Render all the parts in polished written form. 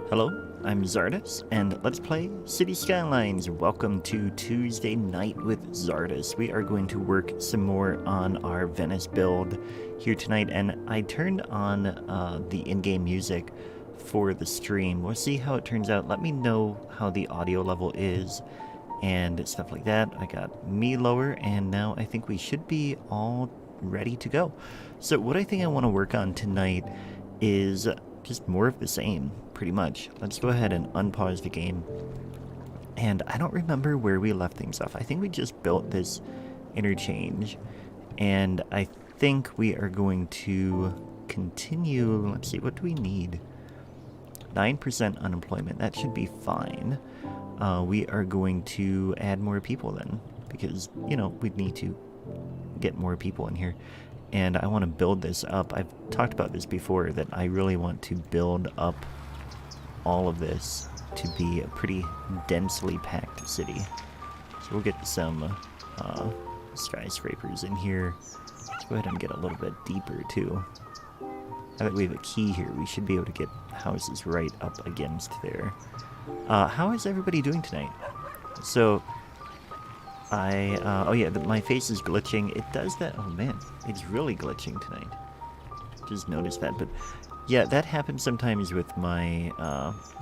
Hello, I'm Czardus, and let's play City Skylines. Welcome to Tuesday Night with Czardus. We are going to work some more on our Venice build here tonight, and I turned on the in-game music for the stream. We'll see how it turns out. Let me know how the audio level is and stuff like that. I got me lower, and now I think we should be all ready to go. So what I think I want to work on tonight is just more of the same, pretty much. Let's go ahead and unpause the game. And I don't remember where we left things off. I think we just built this interchange, and I think we are going to continue. Let's see, what do we need? 9% unemployment. That should be fine. We are going to add more people then, because, you know, we need to get more people in here. And I want to build this up. I've talked about this before, that I really want to build up all of this to be a pretty densely packed city. So we'll get some skyscrapers in here. Let's go ahead and get a little bit deeper too. Now that we have a key here, we should be able to get houses right up against there. How is everybody doing tonight? So oh yeah, my face is glitching. It does that. Oh man, it's really glitching tonight. Just noticed that. But yeah, that happens sometimes with my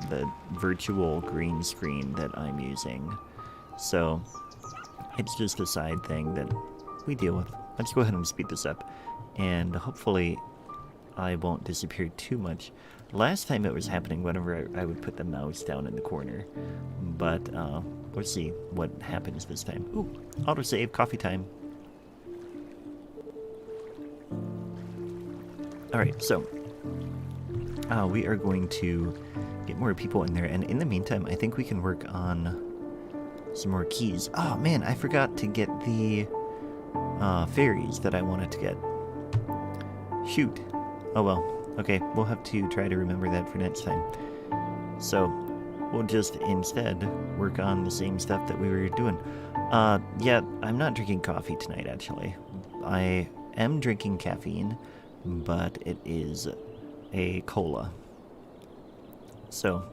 the virtual green screen that I'm using. So it's just a side thing that we deal with. Let's go ahead and speed this up, and hopefully I won't disappear too much. Last time it was happening whenever I would put the mouse down in the corner, but let's see what happens this time. Ooh, autosave, coffee time. Alright, so we are going to get more people in there, and in the meantime, I think we can work on some more keys. Oh man, I forgot to get the ferries that I wanted to get. Shoot. Oh well. Okay, we'll have to try to remember that for next time. So, we'll just instead work on the same stuff that we were doing. Yeah, I'm not drinking coffee tonight, actually. I am drinking caffeine, but it is a cola. So,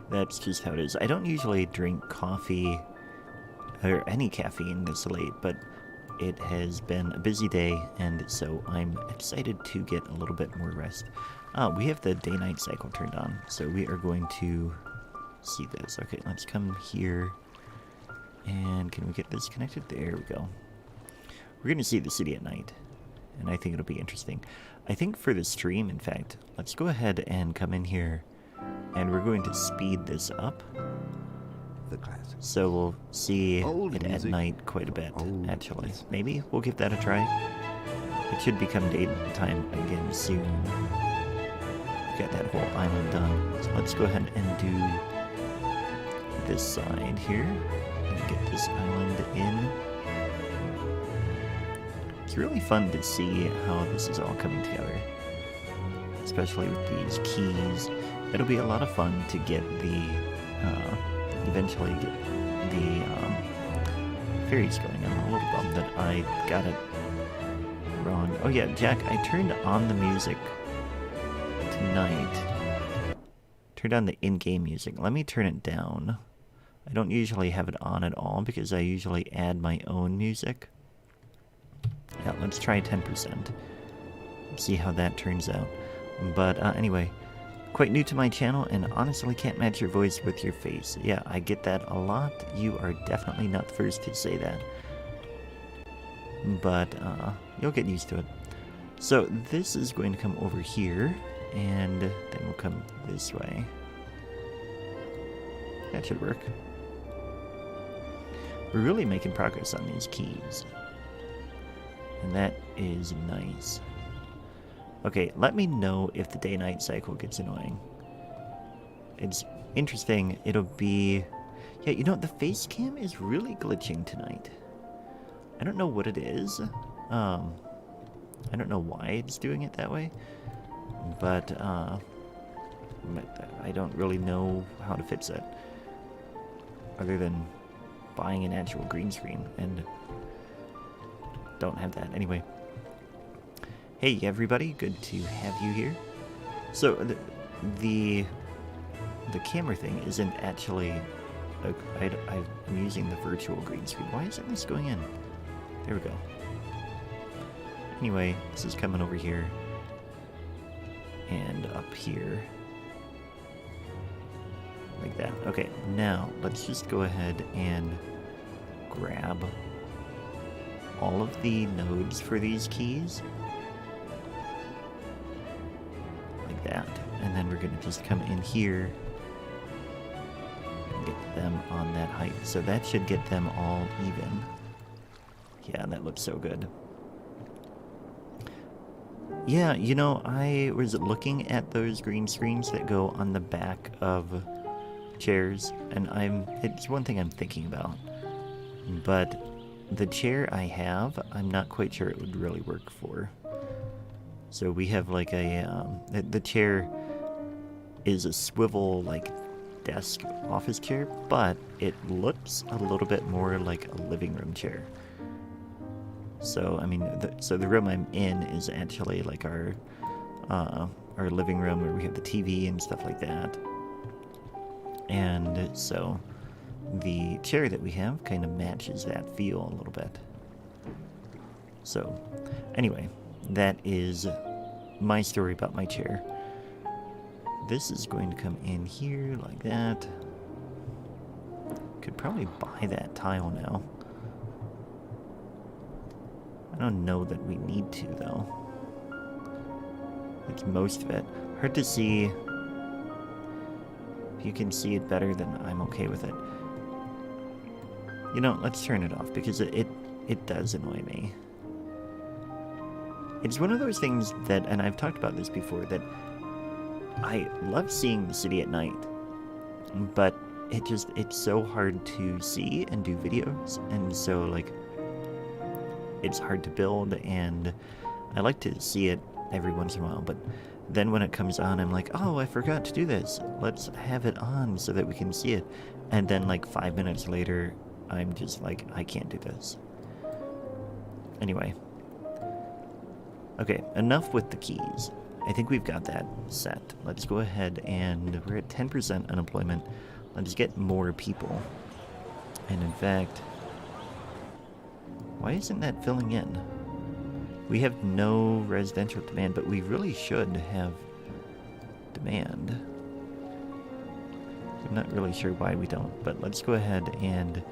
that's just how it is. I don't usually drink coffee or any caffeine this late, but it has been a busy day, and so I'm excited to get a little bit more rest. We have the day-night cycle turned on, so we are going to see this. Okay, let's come here, and can we get this connected? There we go. We're going to see the city at night, and I think it'll be interesting. I think for the stream, in fact, let's go ahead and come in here, and we're going to speed this up. So we'll see it at night quite a bit, actually. Maybe we'll give that a try. It should become daytime again soon. Get that whole island done. So let's go ahead and do this side here and get this island in. It's really fun to see how this is all coming together, especially with these keys. It'll be a lot of fun to get the eventually get the ferries going. I'm a little bummed that I got it wrong. Oh yeah, Jack, I turned on the music tonight. Turned on the in-game music. Let me turn it down. I don't usually have it on at all because I usually add my own music. Yeah, let's try 10%. See how that turns out. But anyway, quite new to my channel, and honestly can't match your voice with your face. Yeah, I get that a lot. You are definitely not the first to say that. But you'll get used to it. So this is going to come over here, and then we'll come this way. That should work. We're really making progress on these keys, and that is nice. Okay, let me know if the day-night cycle gets annoying. It's interesting. It'll be... Yeah, you know, the face cam is really glitching tonight. I don't know what it is. I don't know why it's doing it that way. But I don't really know how to fix it, other than buying an actual green screen, and don't have that. Anyway. Hey everybody, good to have you here. So the the camera thing isn't actually... I'm using the virtual green screen. Why isn't this going in? There we go. Anyway, this is coming over here. And up here. Like that. Okay, now let's just go ahead and grab all of the nodes for these keys. Like that. And then we're going to just come in here and get them on that height. So that should get them all even. Yeah, that looks so good. Yeah, you know, I was looking at those green screens that go on the back of chairs, and it's one thing I'm thinking about. But the chair I have, I'm not quite sure it would really work for. So we have like the chair is a swivel like desk office chair, but it looks a little bit more like a living room chair. So I mean, the room I'm in is actually like our living room where we have the TV and stuff like that. And so the chair that we have kind of matches that feel a little bit. So anyway, that is my story about my chair. This is going to come in here like that. Could probably buy that tile now. I don't know that we need to, though. It's most of it. Hard to see. If you can see it better, then I'm okay with it. You know, let's turn it off, because it does annoy me. It's one of those things that, and I've talked about this before, that I love seeing the city at night, but it's so hard to see and do videos, and so, like, it's hard to build, and I like to see it every once in a while, but then when it comes on, I'm like, oh, I forgot to do this. Let's have it on so that we can see it. And then like 5 minutes later, I'm just like, I can't do this. Anyway. Okay, enough with the keys. I think we've got that set. Let's go ahead and we're at 10% unemployment. Let's get more people. And in fact, why isn't that filling in? We have no residential demand, but we really should have demand. I'm not really sure why we don't, but let's go ahead and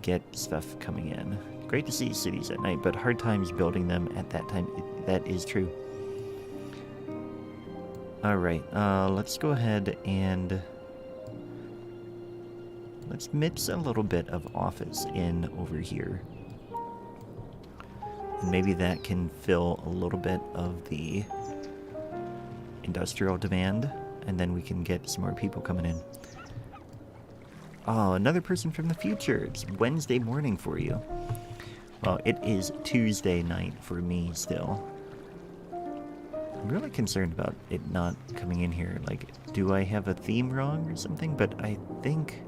get stuff coming in. Great to see cities at night, but hard times building them at that time. That is true. Alright, let's go ahead and let's mix a little bit of office in over here. And maybe that can fill a little bit of the industrial demand, and then we can get some more people coming in. Oh, another person from the future. It's Wednesday morning for you. Well, it is Tuesday night for me still. I'm really concerned about it not coming in here. Like, do I have a theme wrong or something? But I think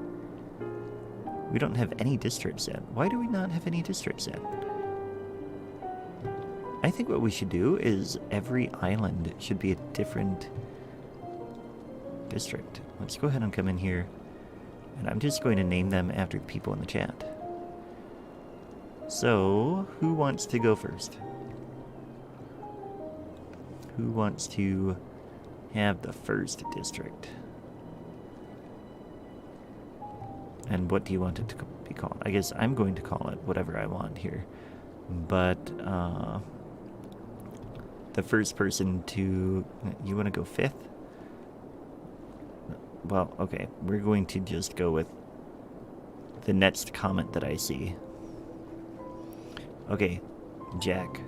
we don't have any districts yet. Why do we not have any districts yet? I think what we should do is every island should be a different district. Let's go ahead and come in here, and I'm just going to name them after the people in the chat. So, who wants to go first? Who wants to have the first district? And what do you want it to be called? I guess I'm going to call it whatever I want here. But, the first person to... You want to go fifth? Well, okay. We're going to just go with the next comment that I see. Okay. Jack.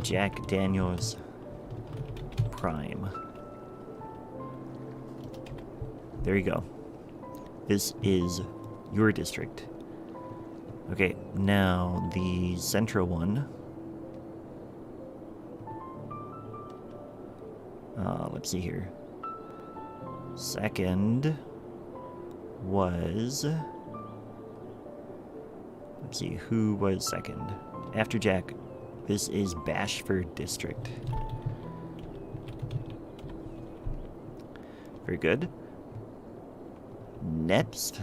Jack Daniels Prime. There you go. This is your district. Okay, now the central one. Let's see here. Second was... Let's see, who was second? After Jack, this is Bashford District. Very good. Next,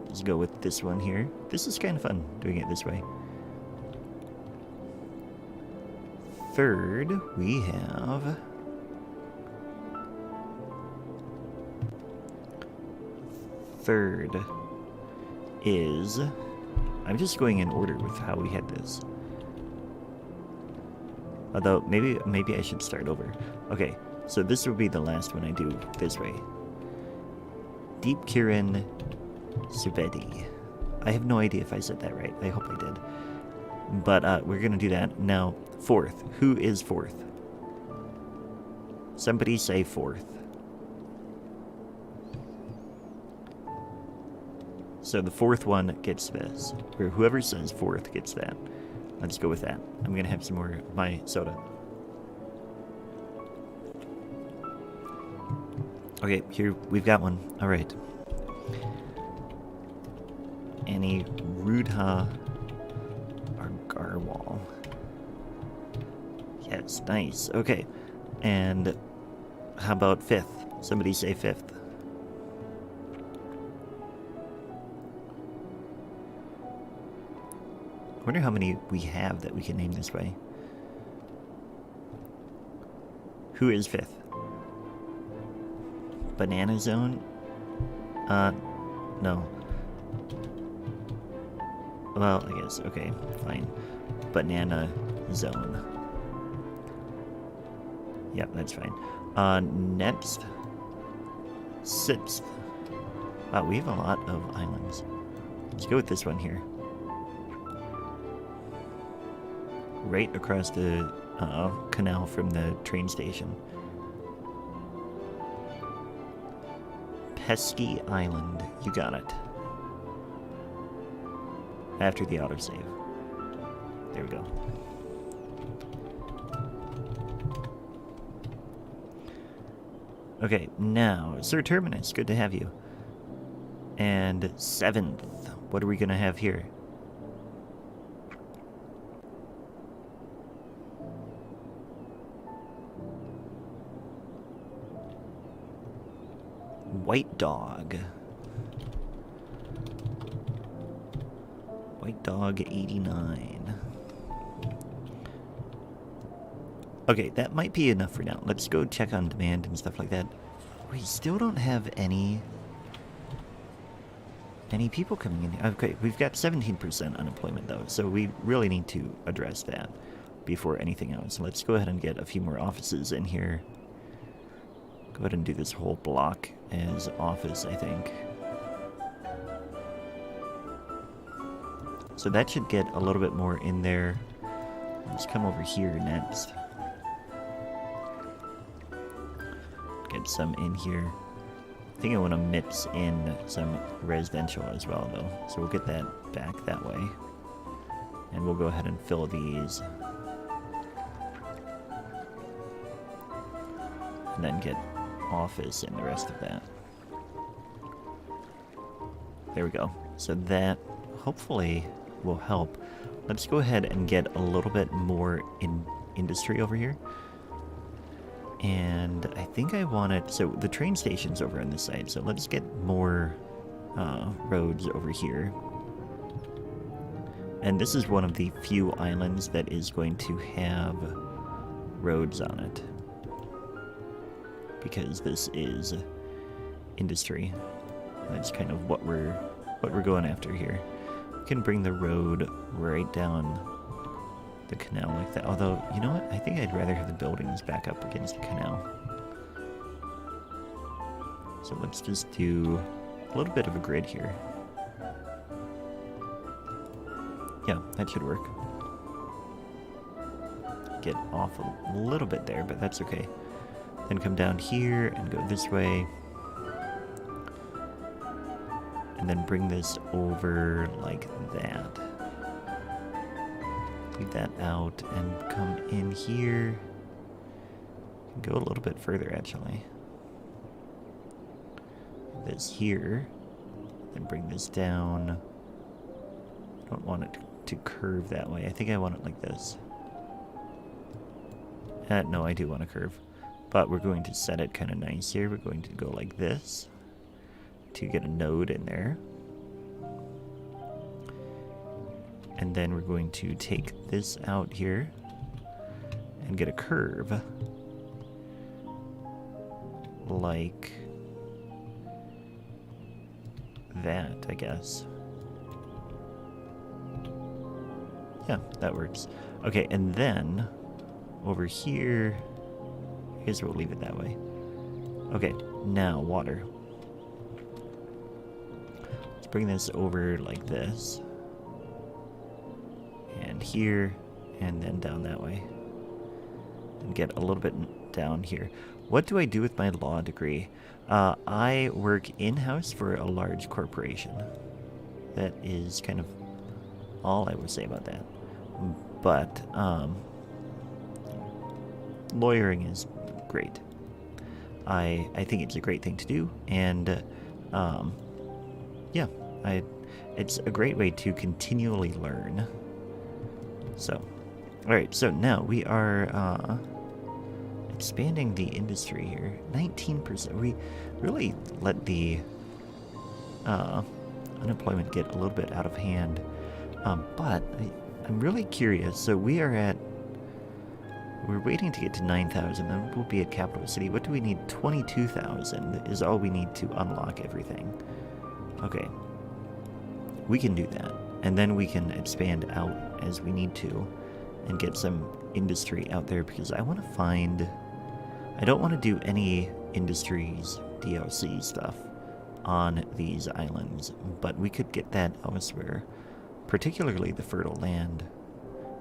let's go with this one here. This is kind of fun, doing it this way. Third, we have... Third is... I'm just going in order with how we had this. Although, maybe I should start over. Okay, so this will be the last one I do this way. Deep Kirin Subedi. I have no idea if I said that right. I hope I did. But we're going to do that. Now, fourth. Who is fourth? Somebody say fourth. So the fourth one gets this. Or whoever says fourth gets that. Let's go with that. I'm going to have some more of my soda. Okay, here we've got one. All right. Annie Rudha Argarwal. Yes, nice. Okay. And how about fifth? Somebody say fifth. I wonder how many we have that we can name this way. Who is fifth? Banana Zone? No. Well, I guess, okay, fine. Banana Zone. Yep, that's fine. Next. Sixth. Wow, we have a lot of islands. Let's go with this one here. Right across the canal from the train station. Pesky Island. You got it. After the autosave. There we go. Okay, now, Sir Terminus, good to have you. And seventh. What are we going to have here? White Dog. White Dog 89. Okay, that might be enough for now. Let's go check on demand and stuff like that. We still don't have any people coming in. Okay, we've got 17% unemployment though, so we really need to address that before anything else. Let's go ahead and get a few more offices in here. Go ahead and do this whole block as office, I think. So that should get a little bit more in there. Let's come over here next. Get some in here. I think I want to mix in some residential as well, though. So we'll get that back that way. And we'll go ahead and fill these. And then get office and the rest of that. There we go. So that hopefully will help. Let's go ahead and get a little bit more in industry over here. And I think I want it... So the train station's over on this side, so let's get more roads over here. And this is one of the few islands that is going to have roads on it. Because this is industry. That's kind of what we're going after here. We can bring the road right down the canal like that. Although, you know what? I think I'd rather have the buildings back up against the canal. So let's just do a little bit of a grid here. Yeah, that should work. Get off a little bit there, but that's okay. Then come down here and go this way. And then bring this over like that. Leave that out and come in here. Go a little bit further actually. This here. Then bring this down. I don't want it to curve that way. I think I want it like this. No, I do want to curve. But we're going to set it kind of nice here. We're going to go like this to get a node in there. And then we're going to take this out here and get a curve. Like that, I guess. Yeah, that works. Okay, and then over here, I guess we'll leave it that way. Okay, now water. Let's bring this over like this. And here, and then down that way. And get a little bit down here. What do I do with my law degree? I work in-house for a large corporation. That is kind of all I would say about that. But, lawyering is great. I think it's a great thing to do, and, yeah, it's a great way to continually learn. So, alright, so now we are, expanding the industry here. 19%. We really let the unemployment get a little bit out of hand. But I'm really curious. So we're waiting to get to 9,000. Then we'll be at Capital City. What do we need? 22,000 is all we need to unlock everything. Okay. We can do that. And then we can expand out as we need to and get some industry out there, because I want to find... I don't want to do any industries DLC stuff on these islands, but we could get that elsewhere, particularly the fertile land.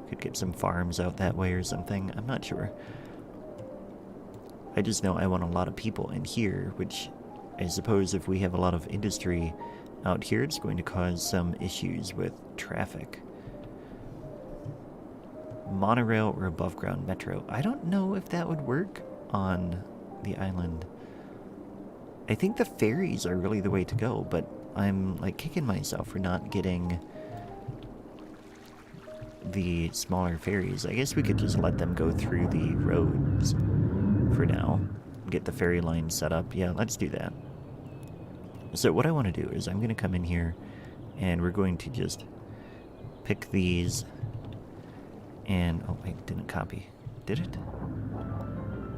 Could get some farms out that way or something. I'm not sure. I just know I want a lot of people in here, which I suppose if we have a lot of industry out here, it's going to cause some issues with traffic. Monorail or above ground metro. I don't know if that would work on the island. I think the ferries are really the way to go, but I'm like kicking myself for not getting the smaller ferries. I guess we could just let them go through the roads for now. Get the ferry line set up. Yeah, let's do that. So what I want to do is I'm going to come in here and we're going to just pick these and... oh, I didn't copy. Did it?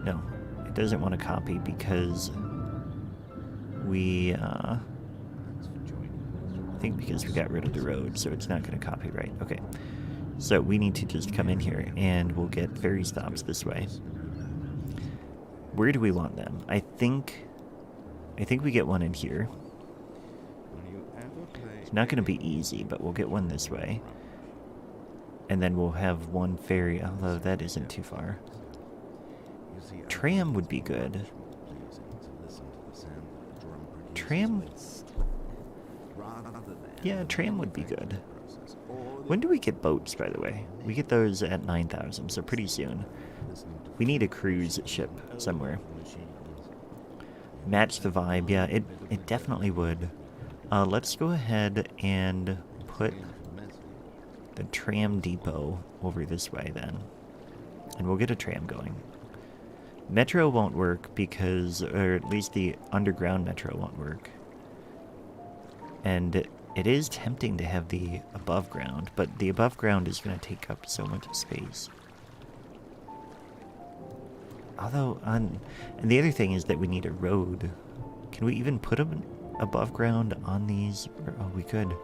No, it doesn't want to copy because we, I think because we got rid of the road, so it's not going to copy right. Okay, so we need to just come in here and we'll get ferry stops this way. Where do we want them? I think we get one in here. It's not going to be easy, but we'll get one this way. And then we'll have one ferry, although that isn't too far. Tram would be good. Tram? Yeah, tram would be good. When do we get boats, by the way? We get those at 9,000, so pretty soon. We need a cruise ship somewhere. Match the vibe. Yeah, it definitely would. Let's go ahead and put the tram depot over this way then. And we'll get a tram going. Metro won't work because, or at least the underground metro won't work. And it is tempting to have the above ground, but the above ground is going to take up so much space. Although, and the other thing is that we need a road. Can we even put them above ground on these? Oh, we could.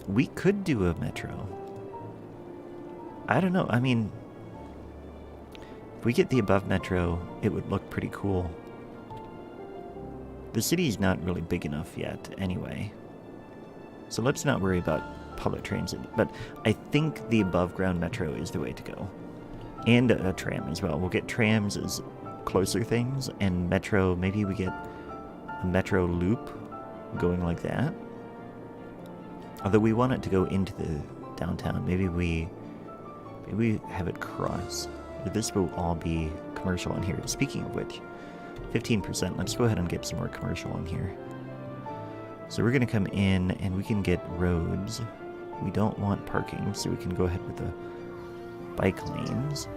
We could do a metro. I don't know. I mean, if we get the above metro, it would look pretty cool. The city's not really big enough yet, anyway. So let's not worry about public transit. But I think the above ground metro is the way to go. And a tram as well. We'll get trams as closer things, and metro, maybe we get a metro loop going like that. Although we want it to go into the downtown. Maybe we have it cross. This will all be commercial in here. Speaking of which, 15%. Let's go ahead and get some more commercial in here. So we're going to come in and we can get roads. We don't want parking, so we can go ahead with the bike lanes.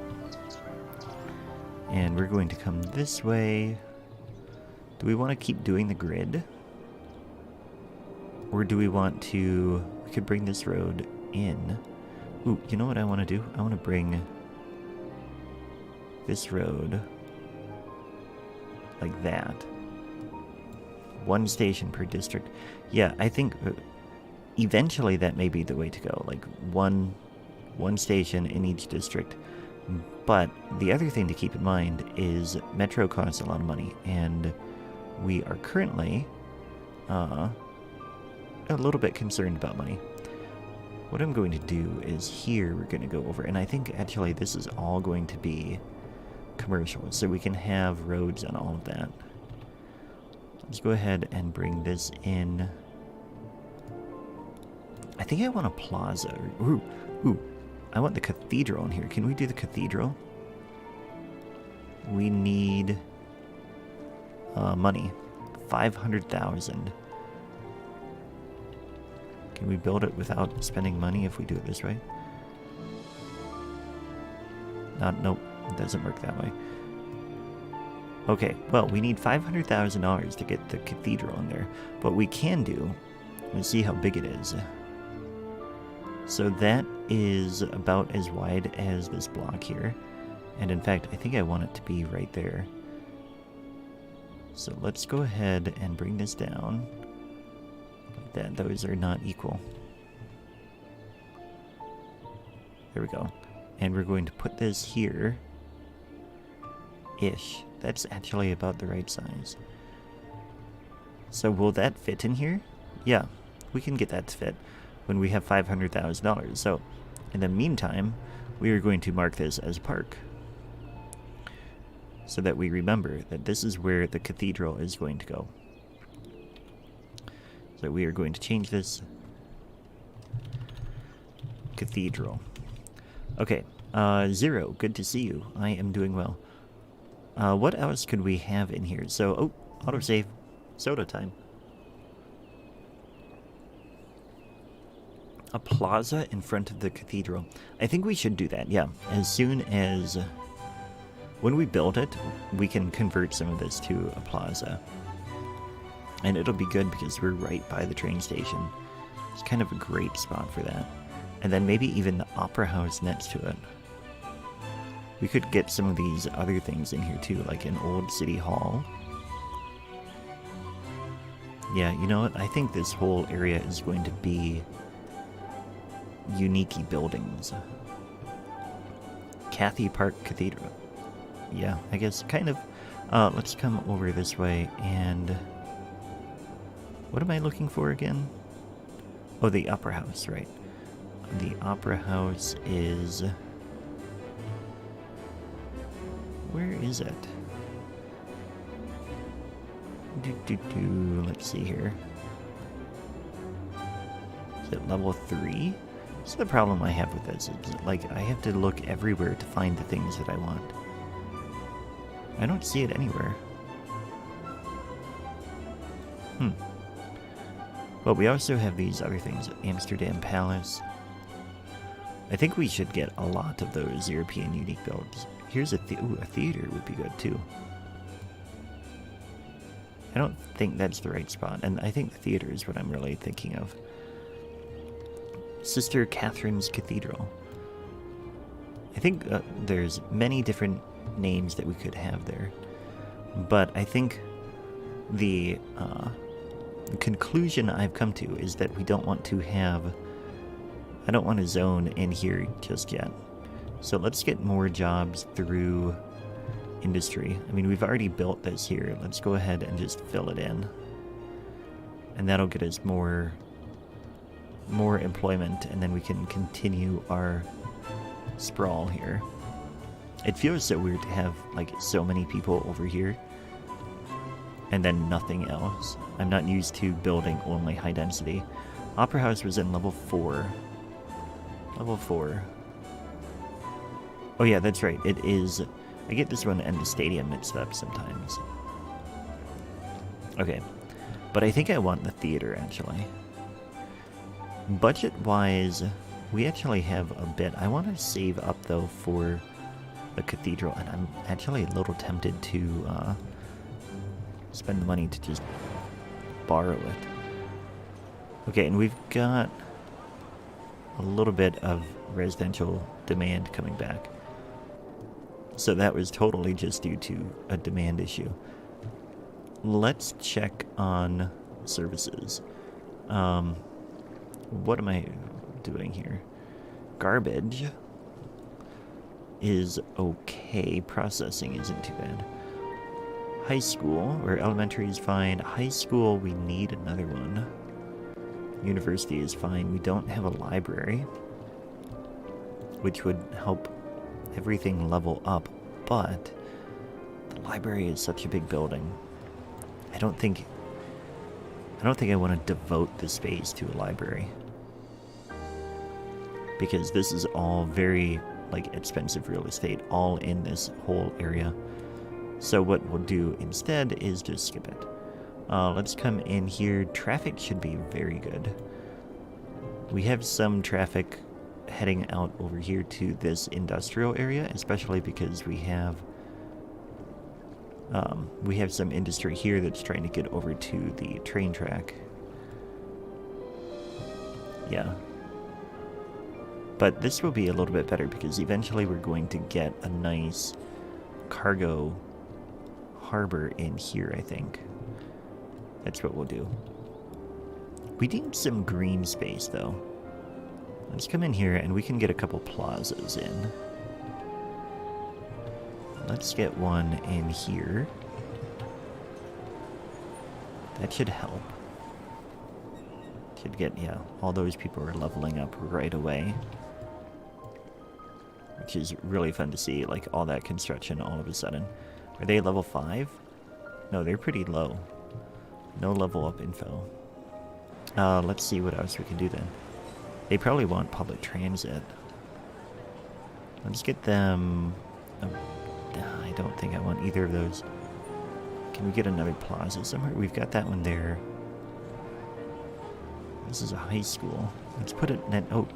And we're going to come this way. Do we want to keep doing the grid? Or do we want to... We could bring this road in. Ooh, you know what I want to do? I want to bring this road like that. One station per district. Yeah, I think eventually that may be the way to go. Like one station in each district. But the other thing to keep in mind is Metro costs a lot of money, and we are currently a little bit concerned about money. What I'm going to do is here we're going to go over, and I think actually this is all going to be commercial, so we can have roads and all of that. Let's go ahead and bring this in. I think I want a plaza. Ooh, I want the cathedral in here. Can we do the cathedral? We need money. 500,000. Can we build it without spending money if we do it this way? Nope, it doesn't work that way. Okay, well, we need $500,000 to get the cathedral in there. But we can do, let's see how big it is. So that is about as wide as this block here. And in fact, I think I want it to be right there. So let's go ahead and bring this down. That those are not equal. There we go. And we're going to put this here. Ish. That's actually about the right size. So will that fit in here? Yeah, we can get that to fit when we have $500,000. So in the meantime, we are going to mark this as a park, so that we remember that this is where the cathedral is going to go. So we are going to change this. Cathedral. Okay, Zero, good to see you. I am doing well. What else could we have in here? So, oh, autosave. Soda time. A plaza in front of the cathedral. I think we should do that, yeah. As soon as... When we build it, we can convert some of this to a plaza. And it'll be good because we're right by the train station. It's kind of a great spot for that. And then maybe even the opera house next to it. We could get some of these other things in here too, like an old city hall. Yeah, you know what? I think this whole area is going to be unique buildings. Cathy Park Cathedral. Yeah, I guess kind of. Let's come over this way and... What am I looking for again? Oh, the opera house, right. The opera house is... Where is it? Let's see here. Is it level 3? That's the problem I have with this. It's like, I have to look everywhere to find the things that I want. I don't see it anywhere. But we also have these other things. Amsterdam Palace. I think we should get a lot of those European unique builds. Here's a theater would be good too. I don't think that's the right spot, and I think the theater is what I'm really thinking of. Sister Catherine's Cathedral. I think there's many different names that we could have there, but I think the conclusion I've come to is that we don't want to have... I don't want a zone in here just yet. So let's get more jobs through industry. I mean, we've already built this here. Let's go ahead and just fill it in. And that'll get us more employment, and then we can continue our sprawl here. It feels so weird to have, like, so many people over here and then nothing else. I'm not used to building only high density. Opera House was in level 4. Level 4. Oh yeah, that's right. It is... I get this one and the stadium mixed up sometimes. Okay. But I think I want the theater, actually. Budget-wise, we actually have a bit. I want to save up, though, for a cathedral, and I'm actually a little tempted to spend the money to just borrow it. Okay, and we've got a little bit of residential demand coming back. So that was totally just due to a demand issue. Let's check on services. What am I doing here? Garbage is okay. Processing isn't too bad. High school, or elementary is fine. High school, we need another one. University is fine. We don't have a library, which would help everything level up, but the library is such a big building. I don't think I want to devote the space to a library, because this is all very expensive real estate all in this whole area. So what we'll do instead is just skip it. Let's come in here. Traffic should be very good. We have some traffic heading out over here to this industrial area, especially because we have some industry here that's trying to get over to the train track. Yeah. But this will be a little bit better because eventually we're going to get a nice cargo harbor in here, I think. That's what we'll do. We need some green space, though. Let's come in here and we can get a couple plazas in. Let's get one in here. That should help. Should get, yeah, all those people are leveling up right away. Which is really fun to see, like all that construction all of a sudden. Are they level 5? No, they're pretty low. No level up info. Let's see what else we can do then. They probably want public transit. Let's get them... I don't think I want either of those. Can we get another plaza somewhere? We've got that one there. This is a high school. Let's put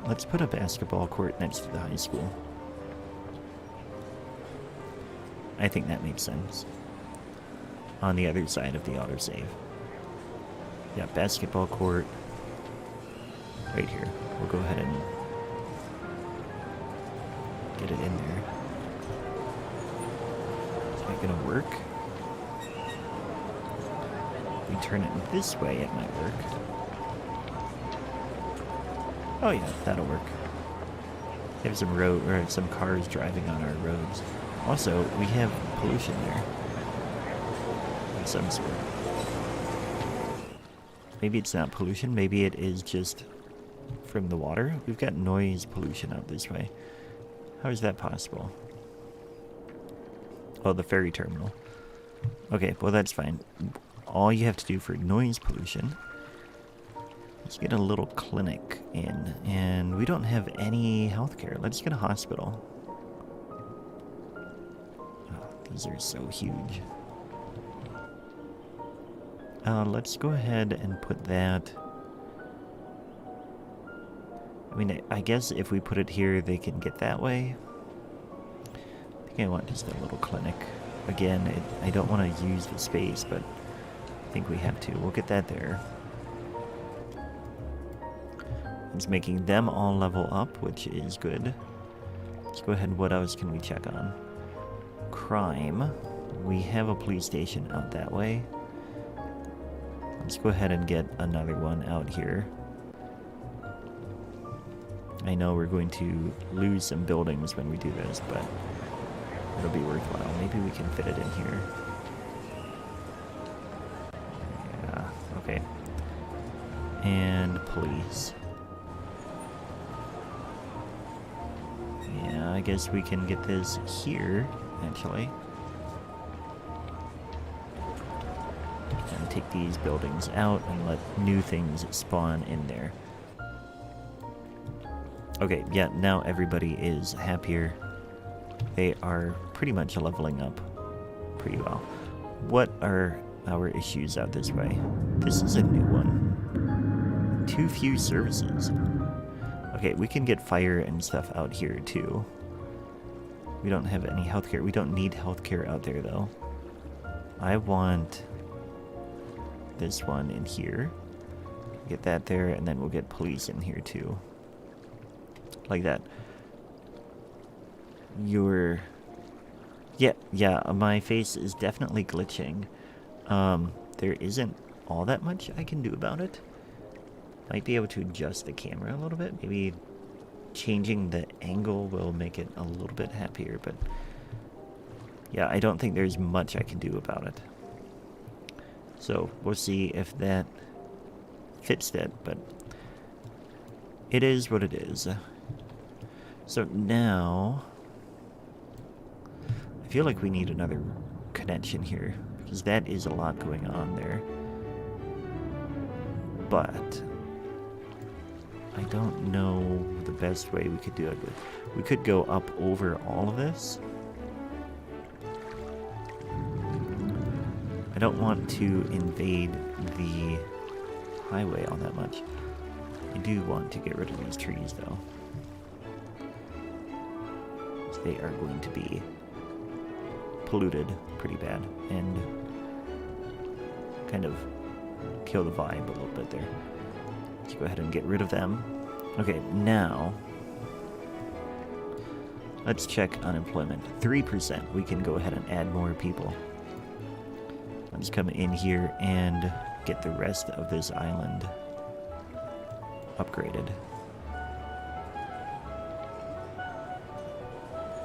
let's put a basketball court next to the high school. I think that makes sense. On the other side of the autosave. Yeah, basketball court. Right here. We'll go ahead and get it in there. Is that gonna work? If we turn it this way, it might work. Oh yeah, that'll work. There's some cars driving on our roads. Also, we have pollution there. Of some sort. Maybe it's not pollution, maybe it is just from the water. We've got noise pollution out this way. How is that possible? Oh, the ferry terminal. Okay, well that's fine. All you have to do for noise pollution is get a little clinic in, and we don't have any healthcare. Let's get a hospital. Oh, these are so huge. Let's go ahead and put that... I mean, I guess if we put it here, they can get that way. I think I want just a little clinic. Again, I don't want to use the space, but I think we have to. We'll get that there. It's making them all level up, which is good. Let's go ahead. What else can we check on? Crime. We have a police station out that way. Let's go ahead and get another one out here. I know we're going to lose some buildings when we do this, but it'll be worthwhile. Maybe we can fit it in here. Yeah, okay. And police. Yeah, I guess we can get this here, actually. And take these buildings out and let new things spawn in there. Okay, yeah, now everybody is happier. They are pretty much leveling up pretty well. What are our issues out this way? This is a new one. Too few services. Okay, we can get fire and stuff out here too. We don't have any healthcare. We don't need healthcare out there, though. I want this one in here. Get that there, and then we'll get police in here, too. Like that. Yeah, my face is definitely glitching. There isn't all that much I can do about it. Might be able to adjust the camera a little bit. Maybe changing the angle will make it a little bit happier, but yeah, I don't think there's much I can do about it. So we'll see if that fits that, but it is what it is. So now I feel like we need another connection here, because that is a lot going on there. But I don't know the best way we could do it. We could go up over all of this. I don't want to invade the highway all that much. I do want to get rid of these trees, though. They are going to be polluted pretty bad and kind of kill the vibe a little bit there. Let's go ahead and get rid of them. Okay, now let's check unemployment. 3%. We can go ahead and add more people. Let's come in here and get the rest of this island upgraded.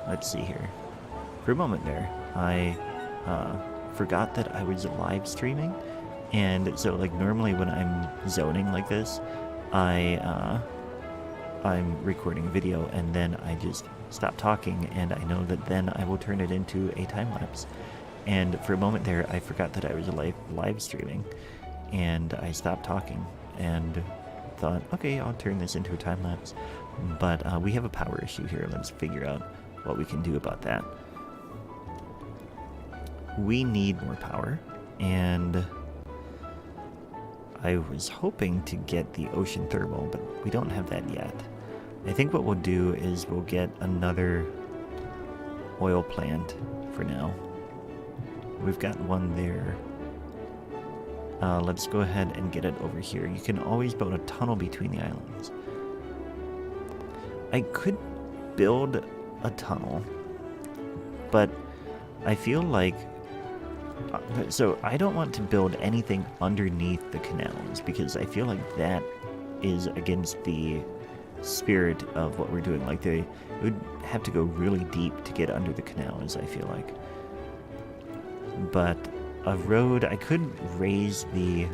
Let's see here. For a moment there, I forgot that I was live streaming. And so, like, normally when I'm zoning like this, I'm recording video, and then I just stop talking, and I know that then I will turn it into a time-lapse. And for a moment there, I forgot that I was live streaming, and I stopped talking, and thought, okay, I'll turn this into a time-lapse. But we have a power issue here. Let's figure out what we can do about that. We need more power, and I was hoping to get the ocean thermal, but we don't have that yet. I think what we'll do is we'll get another oil plant for now. We've got one there. Let's go ahead and get it over here. You can always build a tunnel between the islands. I could build a tunnel, but I feel like... So I don't want to build anything underneath the canals, because I feel like that is against the spirit of what we're doing. Like, it would have to go really deep to get under the canals, I feel like. But a road, I could raise the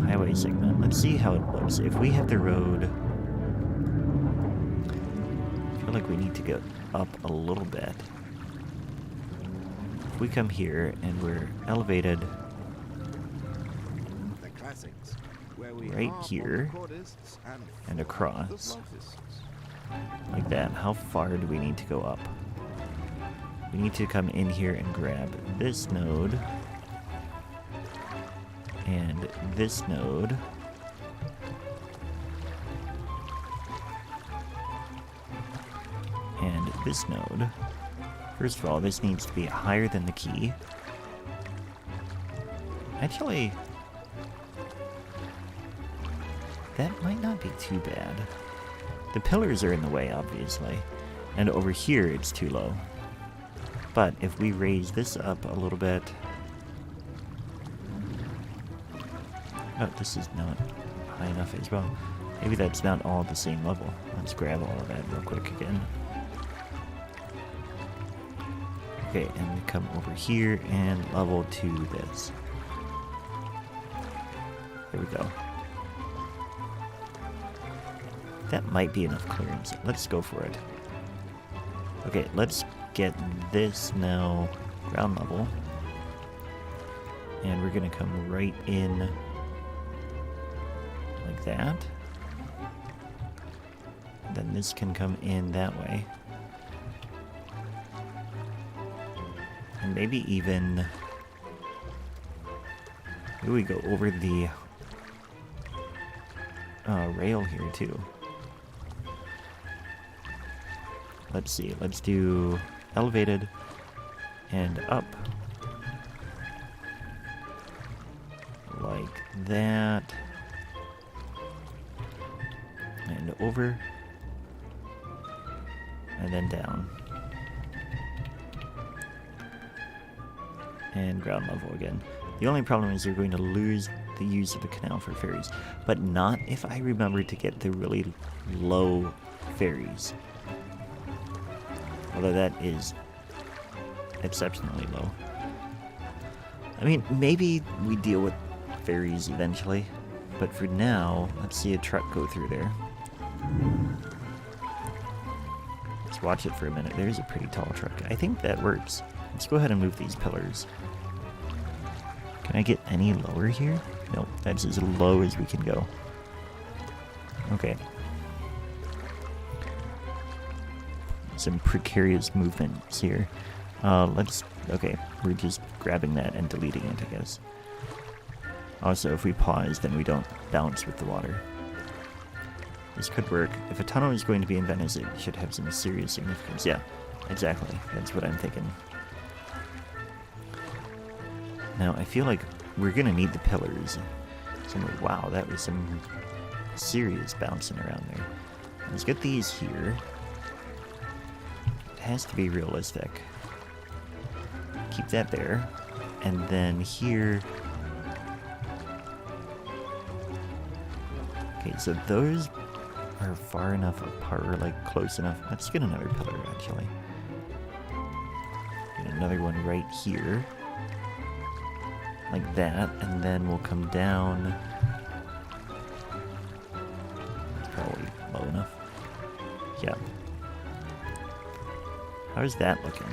highway segment. Let's see how it looks. If we have the road, I feel like we need to go up a little bit. If we come here and we're elevated right here and across, like that, how far do we need to go up? We need to come in here and grab this node and this node. And this node. First of all, this needs to be higher than the key. Actually, that might not be too bad. The pillars are in the way, obviously. And over here, it's too low. But if we raise this up a little bit... Oh, this is not high enough as well. Maybe that's not all at the same level. Let's grab all of that real quick again. Okay, and come over here and level to this. There we go. That might be enough clearance. Let's go for it. Okay, let's get this now ground level. And we're gonna come right in like that. And then this can come in that way. And maybe even... Maybe we go over the rail here too. let's see. Let's do elevated and up. Like that. And over. And then down. And ground level again. The only problem is you're going to lose the use of the canal for ferries, but not if I remember to get the really low ferries. Although that is exceptionally low. I mean, maybe we deal with ferries eventually, but for now, let's see a truck go through there. Let's watch it for a minute. There's a pretty tall truck. I think that works. Let's go ahead and move these pillars. Can I get any lower here? Nope, that's as low as we can go. Okay. Some precarious movements here. Okay, we're just grabbing that and deleting it, I guess. Also, if we pause, then we don't bounce with the water. This could work. If a tunnel is going to be in Venice, it should have some serious significance. Yeah, exactly. That's what I'm thinking. Now, I feel like we're going to need the pillars. So, wow, that was some serious bouncing around there. Let's get these here. It has to be realistic. Keep that there. And then here... Okay, so those are far enough apart, or like close enough. Let's get another pillar, actually. Get another one right here. Like that, and then we'll come down. It's probably low enough. Yeah. How's that looking?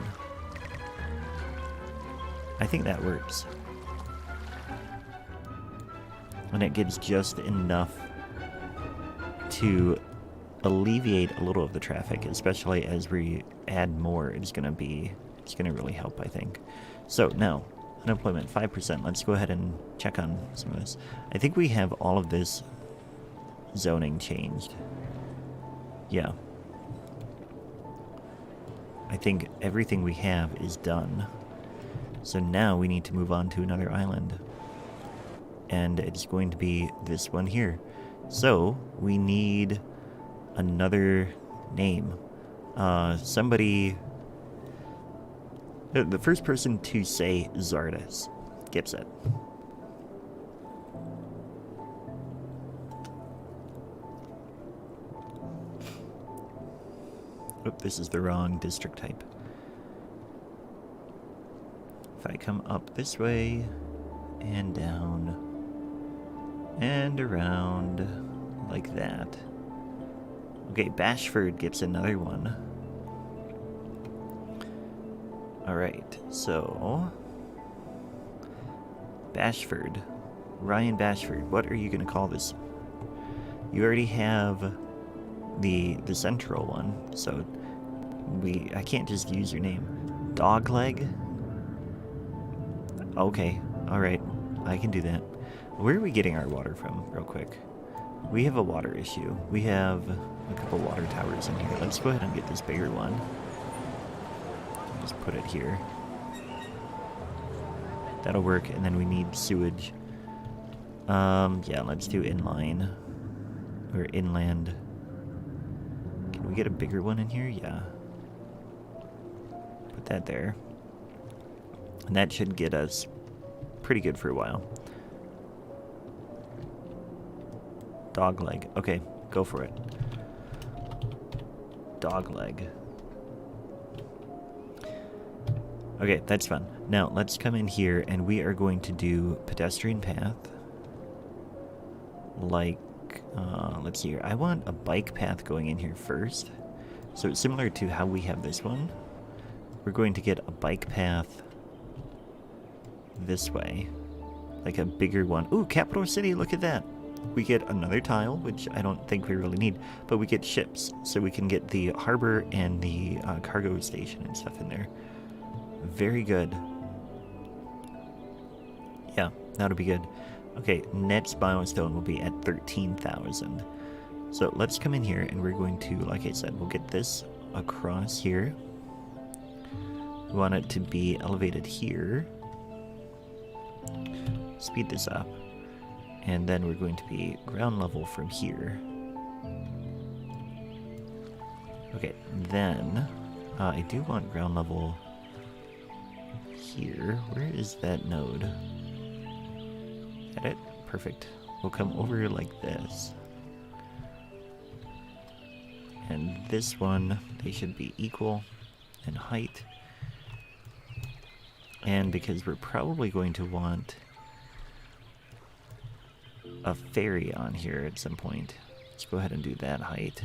I think that works. And it gives just enough to alleviate a little of the traffic, especially as we add more. It's gonna really help, I think. So now, unemployment 5%. Let's go ahead and check on some of this. I think we have all of this zoning changed. Yeah. I think everything we have is done. So now we need to move on to another island. And it's going to be this one here. So we need another name. Somebody... The first person to say Czardus gets it. Oop, this is the wrong district type. If I come up this way, and down, and around, like that. Okay, Bashford gets another one. Alright, so... Bashford. Ryan Bashford, what are you going to call this? You already have the central one, so I can't just use your name. Dogleg? Okay, alright, I can do that. Where are we getting our water from, real quick? We have a water issue. We have a couple water towers in here. Let's go ahead and get this bigger one. Just put it here. That'll work, and then we need sewage. Yeah, let's do inline. Or inland. Can we get a bigger one in here? Yeah. Put that there. And that should get us pretty good for a while. Dogleg. Okay, go for it. Dogleg. Okay, that's fun. Now, let's come in here, and we are going to do pedestrian path. Like, let's see here. I want a bike path going in here first. So it's similar to how we have this one. We're going to get a bike path this way. Like a bigger one. Ooh, Capital City, look at that. We get another tile, which I don't think we really need, but we get ships. So we can get the harbor and the cargo station and stuff in there. Very good. Yeah, that'll be good. Okay, next milestone will be at 13,000. So let's come in here, and we're going to, like I said, we'll get this across here. We want it to be elevated here. Speed this up. And then we're going to be ground level from here. Okay, then I do want ground level here. Where is that node? Got it? Perfect. We'll come over like this. And this one, they should be equal in height. And because we're probably going to want a ferry on here at some point, let's go ahead and do that height.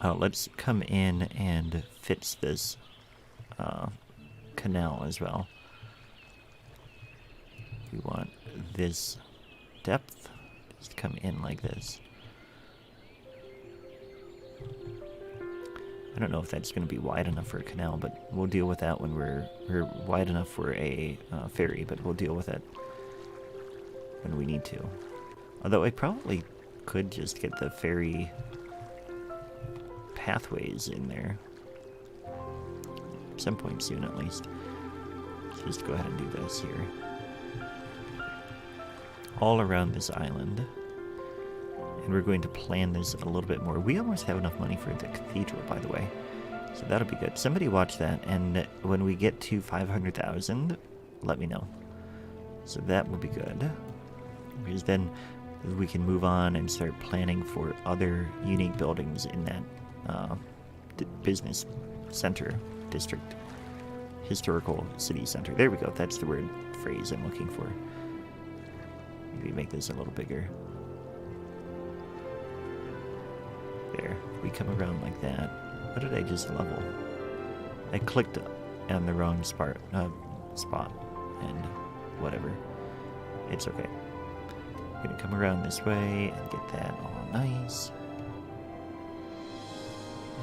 Let's come in and fix this canal as well. We want this depth, just come in like this. I don't know if that's going to be wide enough for a canal, but we'll deal with that when we're wide enough for a ferry, but we'll deal with it when we need to. Although I probably could just get the ferry pathways in there. At some point soon, at least. Let's just go ahead and do this here. All around this island. And we're going to plan this a little bit more. We almost have enough money for the cathedral, by the way. So that'll be good. Somebody watch that, and when we get to 500,000, let me know. So that will be good. Because then we can move on and start planning for other unique buildings in that business center, district, historical city center. There we go. That's the word phrase I'm looking for. Maybe make this a little bigger. There. We come around like that. What did I just level? I clicked on the wrong spot, and whatever. It's okay. I'm gonna come around this way and get that all nice.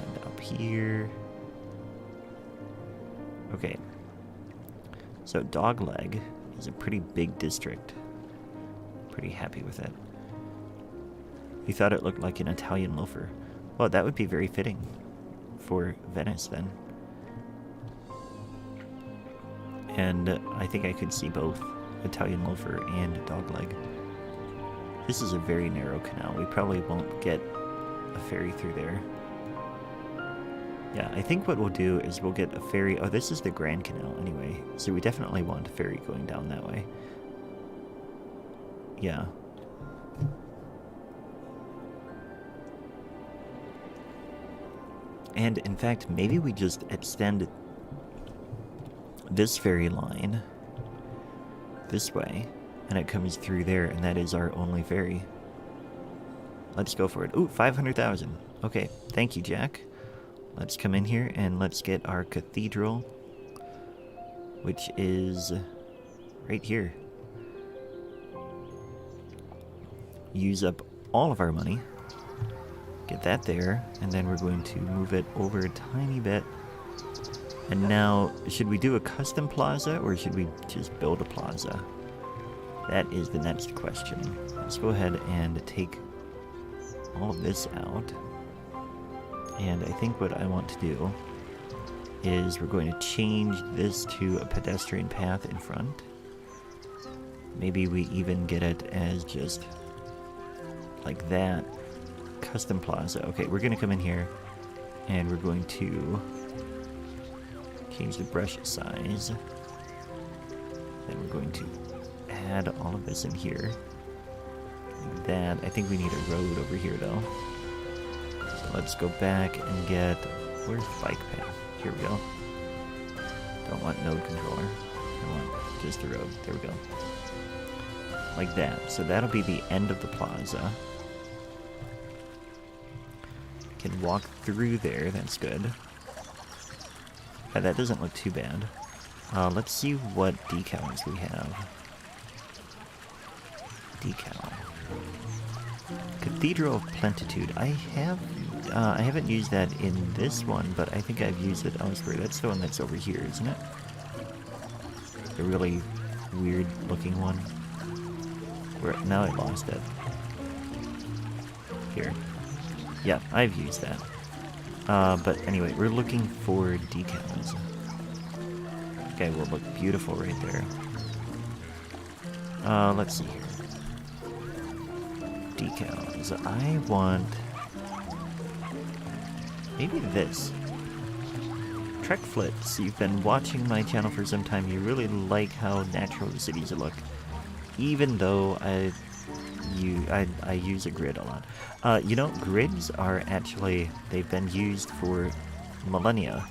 And up here. Okay. So Dogleg is a pretty big district. Pretty happy with it. You thought it looked like an Italian loafer. Well, that would be very fitting for Venice then. And I think I could see both Italian loafer and Dogleg. This is a very narrow canal. We probably won't get a ferry through there. Yeah, I think what we'll do is we'll get a ferry. Oh, this is the Grand Canal anyway. So we definitely want a ferry going down that way. Yeah. And in fact, maybe we just extend this ferry line this way, and it comes through there, and that is our only ferry. Let's go for it. Ooh, 500,000. Okay, thank you, Jack. Let's come in here and let's get our cathedral, which is right here. Use up all of our money. Get that there, and then we're going to move it over a tiny bit. And now, should we do a custom plaza, or should we just build a plaza? That is the next question. Let's go ahead and take all of this out. And I think what I want to do is we're going to change this to a pedestrian path in front. Maybe we even get it as just like that. Custom plaza. Okay, we're going to come in here and we're going to change the brush size. Then we're going to add all of this in here. Like that. I think we need a road over here though. So let's go back and get... Where's the bike path? Here we go. Don't want node controller. I want just the road. There we go. Like that. So that'll be the end of the plaza. Can walk through there, that's good. That doesn't look too bad. Let's see what decals we have. Decal. Cathedral of Plentitude. I haven't used that in this one, but I think I've used it elsewhere. That's the one that's over here, isn't it? The really weird looking one. Now I lost it. Here. Yeah, I've used that. But anyway, we're looking for decals. Okay, will look beautiful right there. Let's see here. Decals. I want... maybe this. Trek Flips. You've been watching my channel for some time. You really like how natural the cities look. Even though I use a grid a lot. You know, grids are actually... they've been used for millennia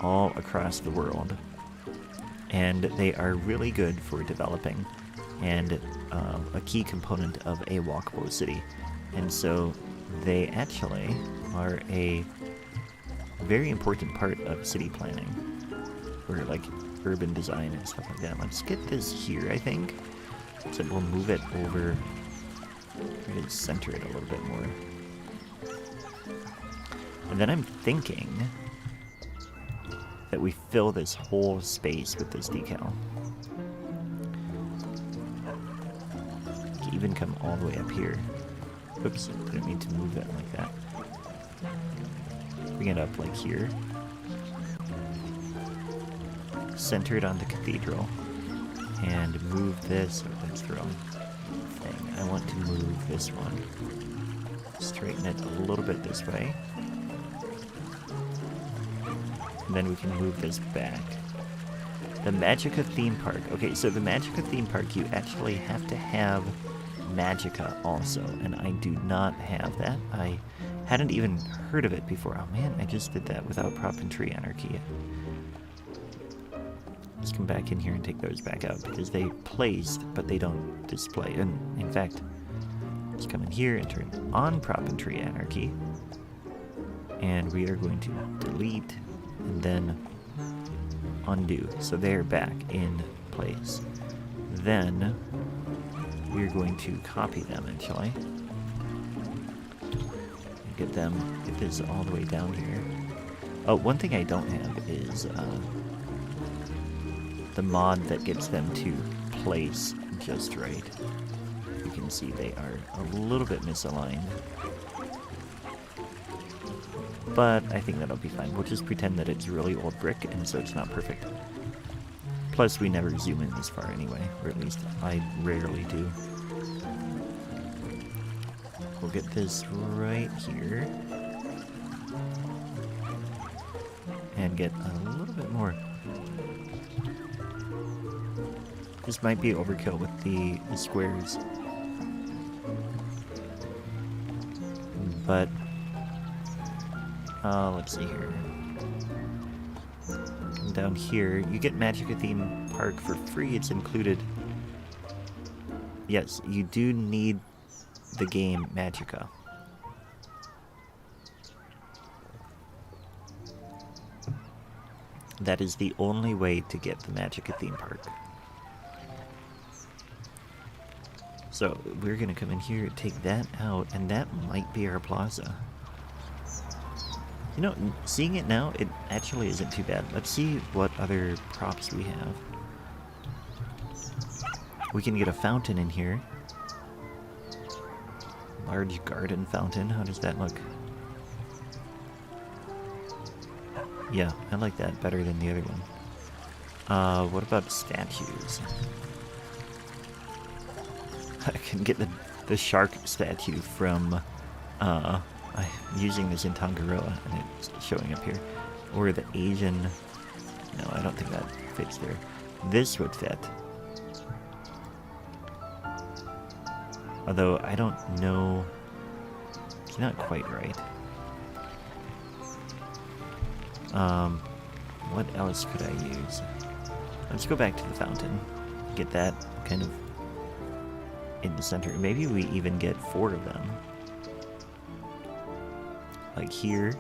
all across the world. And they are really good for developing. And a key component of a walkable city. And so they actually are a very important part of city planning, or like urban design and stuff like that. Let's get this here, I think. So we'll move it over. We're going to center it a little bit more. And then I'm thinking that we fill this whole space with this decal. Even come all the way up here. Oops, didn't mean to move that like that. Bring it up like here. Center it on the cathedral. And move this. Oh, that's the wrong thing. I want to move this one. Straighten it a little bit this way. And then we can move this back. The Magica theme park. Okay, so the Magica theme park, you actually have to have Magica also, and I do not have that. I hadn't even heard of it before. Oh man, I just did that without Prop and Tree Anarchy. Let's come back in here and take those back out, because they placed, but they don't display. And in fact, let's come in here and turn on Prop and Tree Anarchy. And we are going to delete, and then undo. So they're back in place. Then we're going to copy them, actually. Get this all the way down here. Oh, one thing I don't have is the mod that gets them to place just right. You can see they are a little bit misaligned. But I think that'll be fine. We'll just pretend that it's really old brick, and so it's not perfect. Plus, we never zoom in this far anyway, or at least I rarely do. We'll get this right here. And get a little bit more. This might be overkill with the squares. But, let's see here. Come down here. You get Magica Theme Park for free. It's included. Yes, you do need the game Magica. That is the only way to get the Magica Theme Park. So we're gonna come in here, take that out, and that might be our plaza. You know, seeing it now, it actually isn't too bad. Let's see what other props we have. We can get a fountain in here. Large garden fountain. How does that look? Yeah, I like that better than the other one. What about statues? I can get the shark statue from using this in Tangaroa, and it's showing up here. Or the Asian... No, I don't think that fits there. This would fit. Although, I don't know... It's not quite right. What else could I use? Let's go back to the fountain. Get that kind of in the center. Maybe we even get 4 of them. Like here.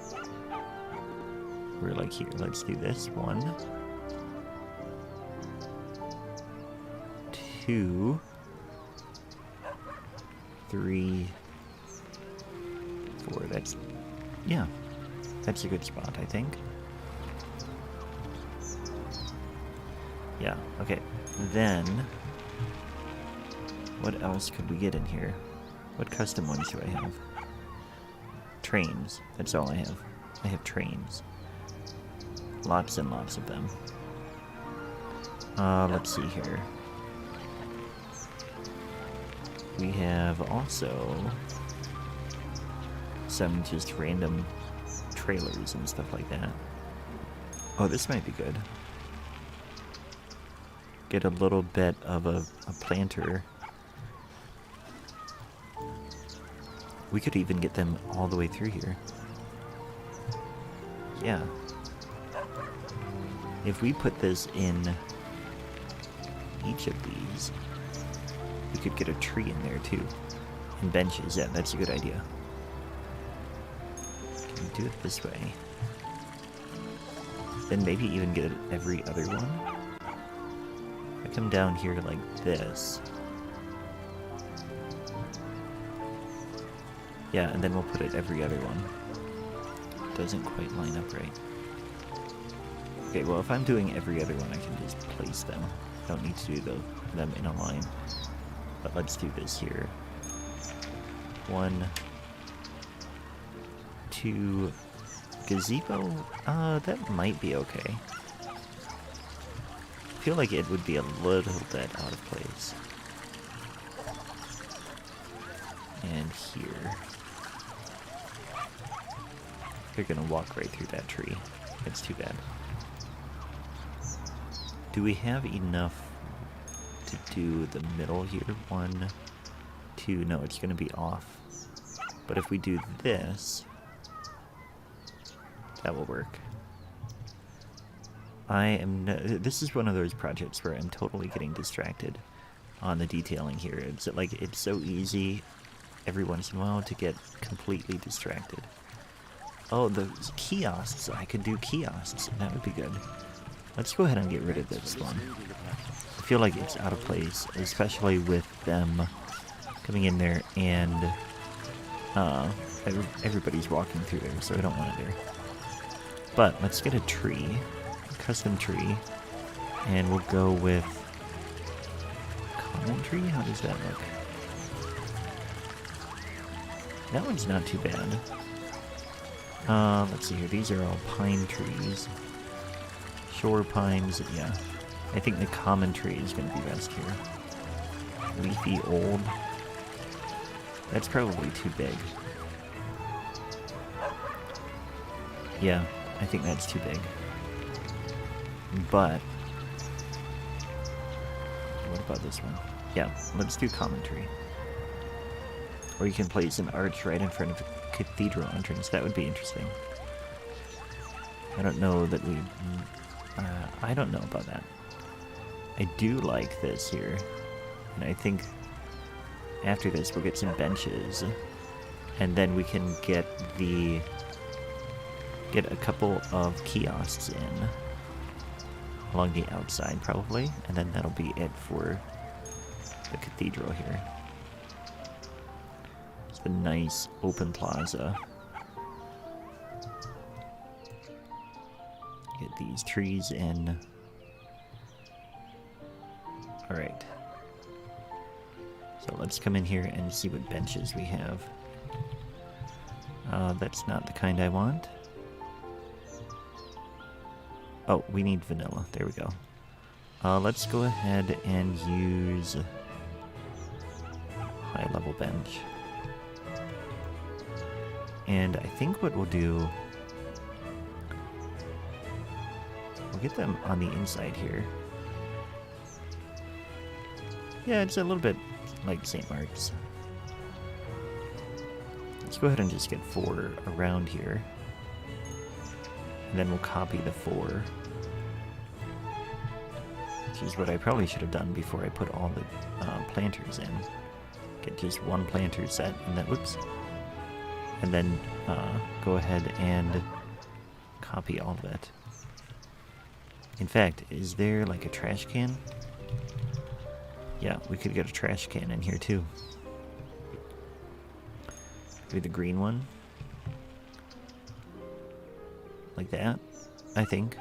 Or like here. Let's do this. 1, 2, 3, 4. That's... yeah. That's a good spot, I think. Yeah, okay. Then... what else could we get in here? What custom ones do I have? Trains. That's all I have. I have trains. Lots and lots of them. Let's see here. We have also some just random trailers and stuff like that. Oh, this might be good. Get a little bit of a planter. We could even get them all the way through here. Yeah. If we put this in each of these, we could get a tree in there too. And benches, yeah, that's a good idea. Can we do it this way? Then maybe even get every other one? If I come down here like this. Yeah, and then we'll put it every other one. Doesn't quite line up right. Okay, well if I'm doing every other one, I can just place them. I don't need to do them in a line. But let's do this here. 1, 2, gazebo? That might be okay. I feel like it would be a little bit out of place. And here. They're gonna walk right through that tree. It's too bad. Do we have enough to do the middle here? 1, 2, no, it's gonna be off. But if we do this, that will work. This is one of those projects where I'm totally getting distracted on the detailing here. It's like, it's so easy every once in a while to get completely distracted. Oh, the kiosks. I could do kiosks. That would be good. Let's go ahead and get rid of this one. I feel like it's out of place, especially with them coming in there and everybody's walking through there, so I don't want it there. But let's get a tree, a custom tree, and we'll go with common tree. How does that look? That one's not too bad. Let's see here. These are all pine trees. Shore pines, yeah. I think the common tree is going to be best here. Leafy old. That's probably too big. Yeah, I think that's too big. But what about this one? Yeah, let's do common tree. Or you can place an arch right in front of the cathedral entrance. That would be interesting. I don't know that we... I don't know about that. I do like this here. And I think after this we'll get some benches. And then we can get a couple of kiosks in. Along the outside probably. And then that'll be it for the cathedral here. It's a nice open plaza. Get these trees in. Alright. So let's come in here and see what benches we have. That's not the kind I want. Oh, we need vanilla. There we go. Let's go ahead and use high level bench. And I think what we'll do... We'll get them on the inside here. Yeah, it's a little bit like St. Mark's. Let's go ahead and just get 4 around here. And then we'll copy the 4. Which is what I probably should have done before I put all the planters in. Get just 1 planter set, and then, whoops. And then go ahead and copy all of it. In fact, is there like a trash can? Yeah, we could get a trash can in here too. Maybe the green one. Like that, I think.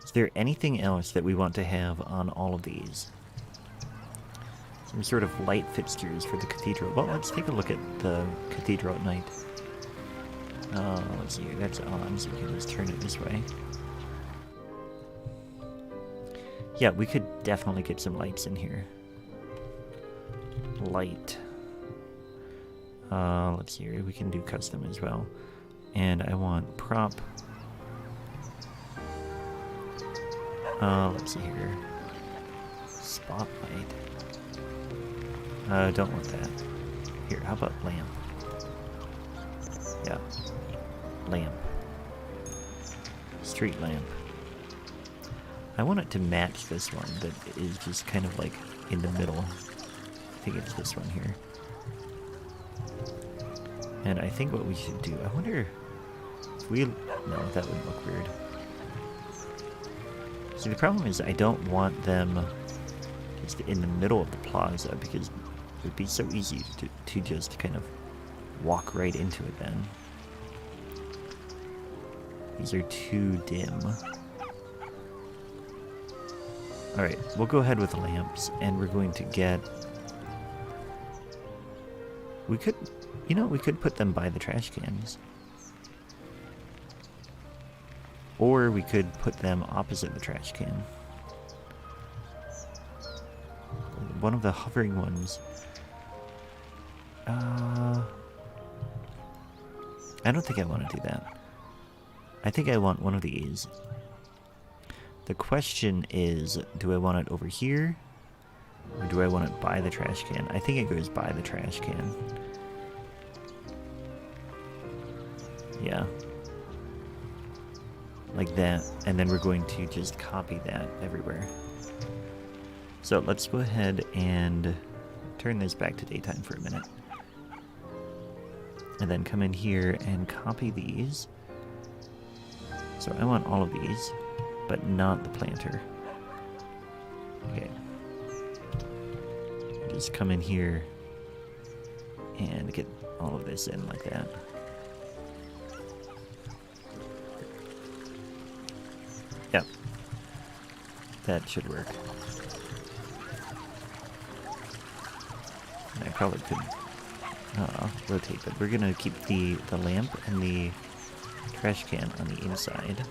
Is there anything else that we want to have on all of these? Some sort of light fixtures for the cathedral. Well, let's take a look at the cathedral at night. Let's see here. That's on, so we can just turn it this way. Yeah, we could definitely get some lights in here. Light. Let's see here. We can do custom as well. And I want prop. Let's see here. Spotlight. Don't want that. Here, how about lamp? Yeah. Lamp. Street lamp. I want it to match this one that is just kind of like in the middle. I think it's this one here. And I think what we should do, I wonder if we... No, that would look weird. See, the problem is I don't want them just in the middle of the plaza because it would be so easy to just kind of walk right into it then. These are too dim. Alright, we'll go ahead with lamps, and we're going to get... We could... You know, we could put them by the trash cans. Or we could put them opposite the trash can. One of the hovering ones. I don't think I want to do that. I think I want one of these. The question is, do I want it over here? Or do I want it by the trash can? I think it goes by the trash can. Yeah. Like that. And then we're going to just copy that everywhere. So let's go ahead and turn this back to daytime for a minute. And then come in here and copy these. So I want all of these, but not the planter. Okay. Just come in here and get all of this in like that. Yep. That should work. And I probably could rotate, but we're gonna keep the lamp and the trash can on the inside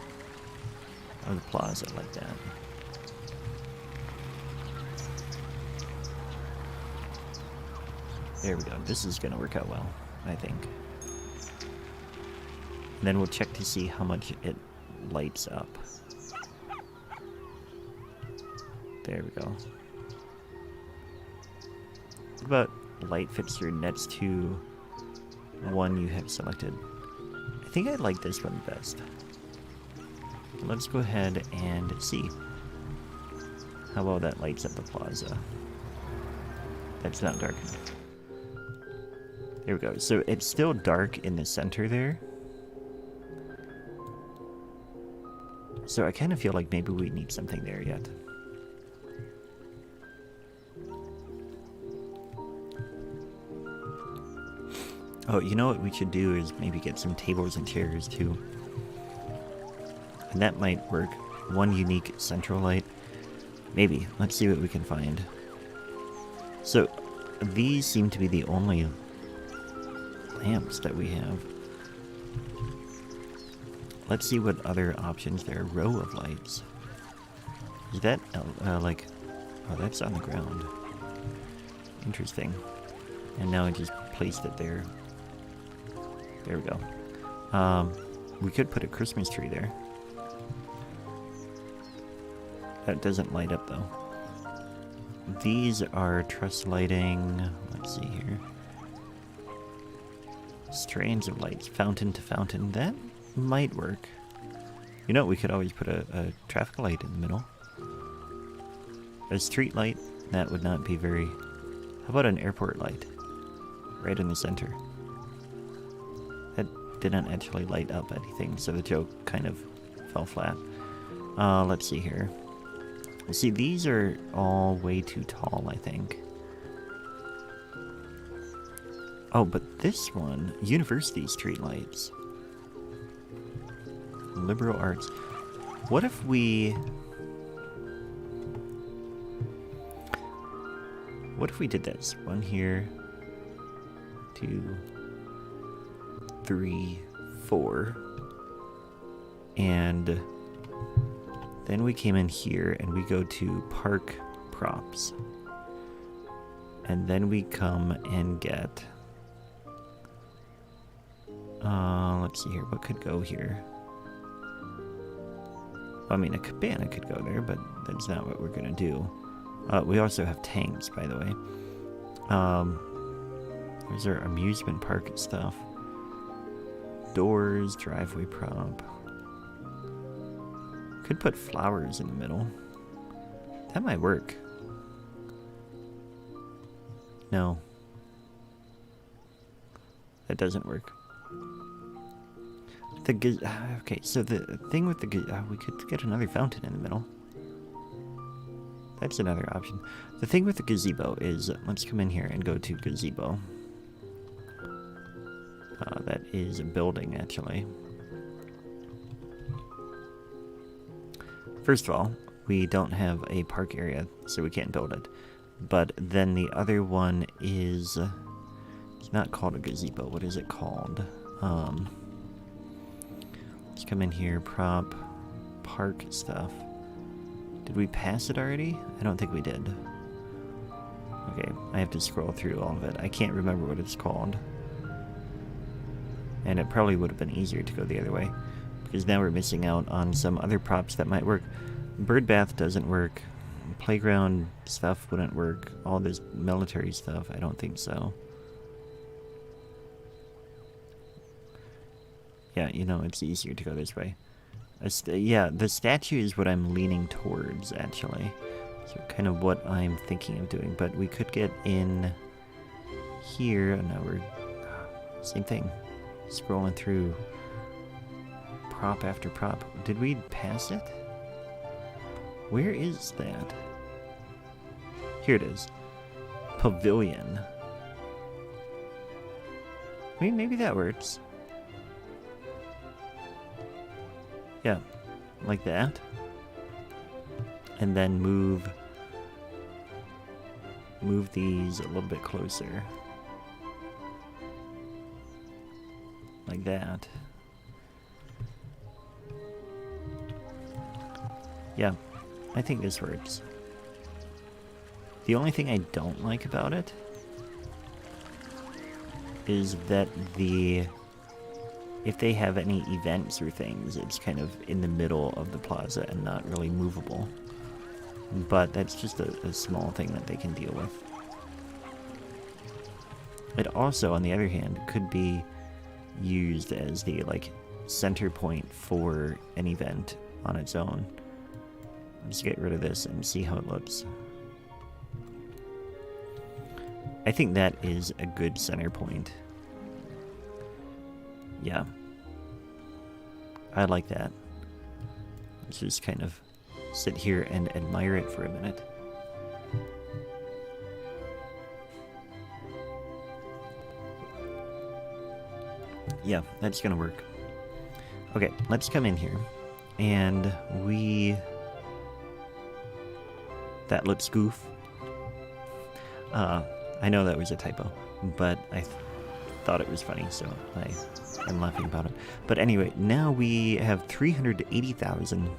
of the plaza like that. There we go. This is gonna work out well, I think. And then we'll check to see how much it lights up. There we go. What about light fixture next to one you have selected? I think I like this one best. Let's go ahead and see how well that lights up the plaza. That's not dark enough. There we go. So it's still dark in the center there. So I kind of feel like maybe we need something there yet. Oh, you know what we should do is maybe get some tables and chairs too. And that might work. One unique central light. Maybe. Let's see what we can find. So, these seem to be the only lamps that we have. Let's see what other options there are. Row of lights. Is that, like... Oh, that's on the ground. Interesting. And now I just placed it there. There we go. We could put a Christmas tree there. That doesn't light up, though. These are truss lighting. Let's see here. Strands of lights, fountain to fountain. That might work. You know, we could always put a traffic light in the middle. A street light, that would not be very... How about an airport light? Right in the center. That didn't actually light up anything, so the joke kind of fell flat. Let's see here. See, these are all way too tall, I think. Oh, but this one, university streetlights. Liberal arts. What if we... What if we did this? 1 here, 2, 3, 4. And then we came in here and we go to park props. And then we come and get... let's see here. What could go here? I mean, a cabana could go there, but that's not what we're going to do. We also have tanks, by the way. There's our amusement park and stuff. Doors, driveway prop. Could put flowers in the middle. That might work. No. That doesn't work. Okay, so the thing with the we could get another fountain in the middle. That's another option. The thing with the gazebo is, let's come in here and go to gazebo. That is a building, actually. First of all, we don't have a park area, so we can't build it. But then the other one is... It's not called a gazebo. What is it called? Let's come in here, prop, park stuff. Did we pass it already? I don't think we did. Okay, I have to scroll through all of it. I can't remember what it's called. And it probably would have been easier to go the other way, because now we're missing out on some other props that might work. Bird bath doesn't work. Playground stuff wouldn't work. All this military stuff, I don't think so. Yeah, you know, it's easier to go this way. Yeah, the statue is what I'm leaning towards, actually. So kind of what I'm thinking of doing. But we could get in here, and now we're... Same thing. Scrolling through prop after prop. Did we pass it? Where is that? Here it is. Pavilion. I mean, maybe that works. Yeah, like that. And then move these a little bit closer. Like that. Yeah, I think this works. The only thing I don't like about it is that if they have any events or things, it's kind of in the middle of the plaza and not really movable. But that's just a small thing that they can deal with. It also, on the other hand, could be used as the, like, center point for an event on its own. Let's get rid of this and see how it looks. I think that is a good center point. Yeah. I like that. Let's just kind of sit here and admire it for a minute. Yeah, that's gonna work. Okay, let's come in here. And that looks goof. I know that was a typo, but I thought it was funny, so I'm laughing about it. But anyway, now we have 380,000,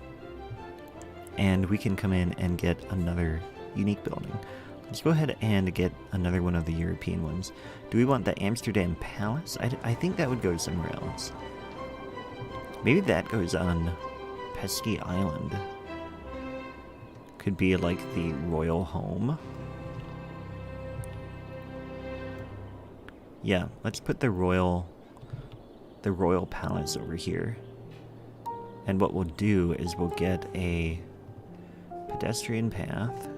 and we can come in and get another unique building. Let's go ahead and get another one of the European ones. Do we want the Amsterdam Palace? I think that would go somewhere else. Maybe that goes on Pesky Island. Could be like the royal home. Yeah, let's put the royal palace over here. And what we'll do is we'll get a pedestrian path